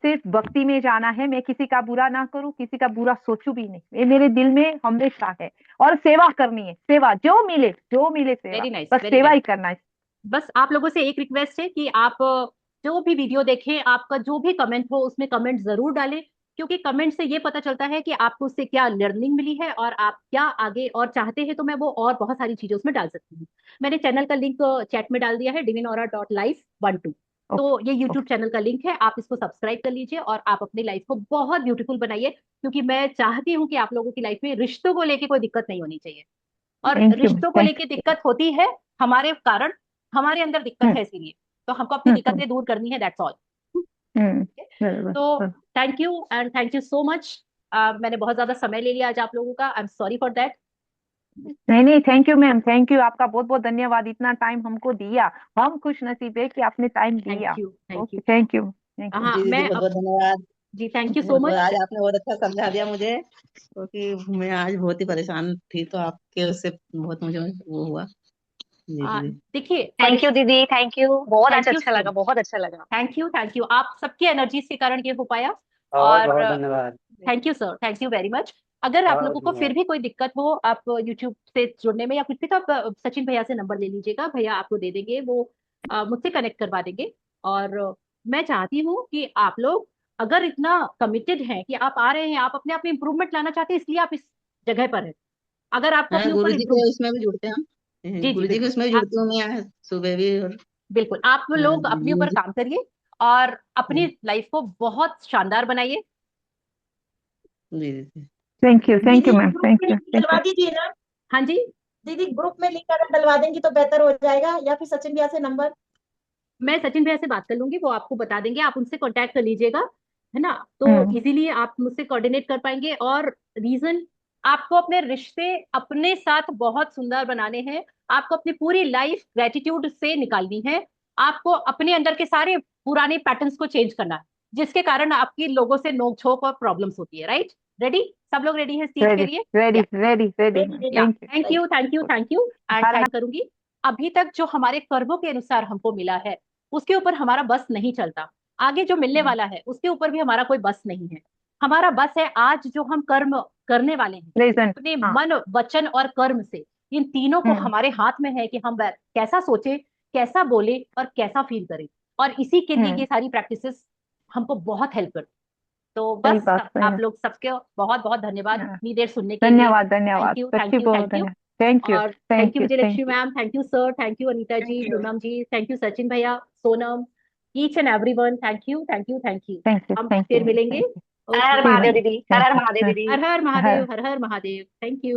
सिर्फ भक्ति में जाना है। मैं किसी का बुरा ना करूं, किसी का बुरा सोचूं भी नहीं, ये मेरे दिल में हमेशा है। और सेवा करनी है, सेवा जो मिले सेवा, वेरी नाइस बस वेरी सेवा नाइस। ही करना है। बस आप लोगों से एक रिक्वेस्ट है कि आप जो भी वीडियो देखें, आपका जो भी कमेंट हो उसमें कमेंट जरूर डालें। क्योंकि कमेंट से ये पता चलता है कि आपको उससे क्या लर्निंग मिली है और आप क्या आगे और चाहते हैं, तो मैं वो और बहुत सारी चीजें उसमें डाल सकती हूँ। मैंने चैनल का लिंक चैट में डाल दिया है, divinora.life12। ओके, तो ये यूट्यूब ओके। चैनल का लिंक है, आप इसको सब्सक्राइब कर लीजिए और आप अपनी लाइफ को बहुत ब्यूटीफुल बनाइए। क्योंकि मैं चाहती हूँ कि आप लोगों की लाइफ में रिश्तों को लेके कोई दिक्कत नहीं होनी चाहिए। और थैंक यू, रिश्तों को थैंक लेके दिक्कत होती है हमारे कारण, हमारे अंदर दिक्कत यू। है, इसीलिए तो हमको अपनी दिक्कतें दूर करनी है, दैट्स ऑल। बराबर, तो thank you and thank you so much. मैंने बहुत ज्यादा समय ले लिया आज आप लोगों का, I am sorry for that. नहीं नहीं, thank you ma'am, thank you, आपका बहुत बहुत धन्यवाद, इतना टाइम हमको दिया। हम खुश नसीब है कि आपने टाइम थैंक दिया। You thank okay, you. Thank you, thank you. हाँ जी दीदी मैं बहुत अब, बहुत धन्यवाद। जी थैंक यू सो बहुत बहुत मच। आज आपने बहुत अच्छा समझा दिया मुझे, क्योंकि मैं आज बहुत ही परेशान थी, तो आपके उससे बहुत मुझे वो हुआ। जी दीदी। देखिए थैंक यू दीदी, थैंक यू, बहुत थैंक अच्छा यू अच्छा सो लगा, मच। बहुत अच्छा लगा। थैंक यू, आप सबकी एनर्जीज के कारण ये हो पाया। बहुत और बहुत धन्यवाद। Thank you sir, thank you very much. अगर आप बहुत लोगों को फिर धन्यवाद। भी कोई दिक्कत हो, आप यूट्यूब से जुड़ने में या कुछ भी, तो आप सचिन भैया से नंबर ले लीजिएगा, भैया आपको दे देंगे, वो मुझसे कनेक्ट करवा देंगे। और मैं चाहती हूँ कि आप लोग अगर इतना कमिटेड हैं कि आप आ रहे हैं, आप अपने आप में इंप्रूवमेंट लाना चाहते हैं, इसलिए आप इस जगह पर हैं। अगर आपको हाँ, अपने ऊपर गुरु जी इम्प्रूव, के उसमें भी जुड़ते हैं हम, जी जी गुरु जी के बिल्कुल उसमें भी आप, जुड़ती हूँ मैं सुबह भी। और बिल्कुल आप लोग अपने ऊपर जी काम करिए और अपनी लाइफ को बहुत शानदार बनाइए। जी जी। थैंक यू दीदी मैम, ग्रुप में थैंक यू, लिंक थैंक डलवा यू। दीजिए ना। हाँ जी। दीदी ग्रुप में लिंक अगर डलवा देंगी तो बेहतर हो जाएगा, या फिर सचिन भैया से नंबर। मैं सचिन भैया से बात कर लूंगी, वो आपको बता देंगे, आप उनसे कांटेक्ट कर लीजिएगा, है ना? तो हम्म, इजीली आप मुझसे कोऑर्डिनेट कर पाएंगे। और रीजन, आपको अपने रिश्ते अपने साथ बहुत सुंदर बनाने हैं। आपको अपनी पूरी लाइफ ग्रेटिट्यूड से निकालनी है। आपको अपने अंदर के सारे पुराने पैटर्न्स को चेंज करना है, जिसके कारण आपकी लोगों से नोक झोंक और प्रॉब्लम्स होती है। राइट? रेडी? सब लोग रेडी है स्टेज के रेडी, लिए? Ready, ready, ready ready ma'am, ready. या thank you. Thank you thank you thank you and Har Har. Thank करूंगी। अभी तक जो हमारे कर्मों के अनुसार हमको मिला है, उसके ऊपर हमारा बस नहीं चलता। आगे जो मिलने वाला है उसके ऊपर भी हमारा कोई बस नहीं है। हमारा बस है आज जो हम कर्म करने वाले हैं, प्रेजेंट, अपने हाँ। मन वचन और कर्म से। इन तीनों को हम्म, हमारे हाथ में है कि हम कैसा सोचे, कैसा बोले और कैसा फील करें। और इसी के लिए हम्म, ये सारी प्रैक्टिसेस हमको बहुत हेल्प करती हैं। तो सही बस बात, सही आप है। लोग सबके बहुत बहुत धन्यवाद हाँ, इतनी देर सुनने के लिए। धन्यवाद, धन्यवाद, थैंक यू, सच्ची थैंक यू, बहुत थैंक यू। धन्यवाद। थैंक यू, और thank thank you you, Vijayalakshmi thank you, ma'am, thank you sir, thank you Anita ji, thank you. Poonam ji, thank you Sachin भैया, Sonam, each and everyone, thank you, thank you, thank you. Thank you, हम thank you, फिर मिलेंगे। Thank you. Har Har okay, फिर महादेव मिले, दीदी, Har thank Har you. Mahadev हाँ, दीदी। हर हर हाँ, महादेव, हर हर महादेव, थैंक यू।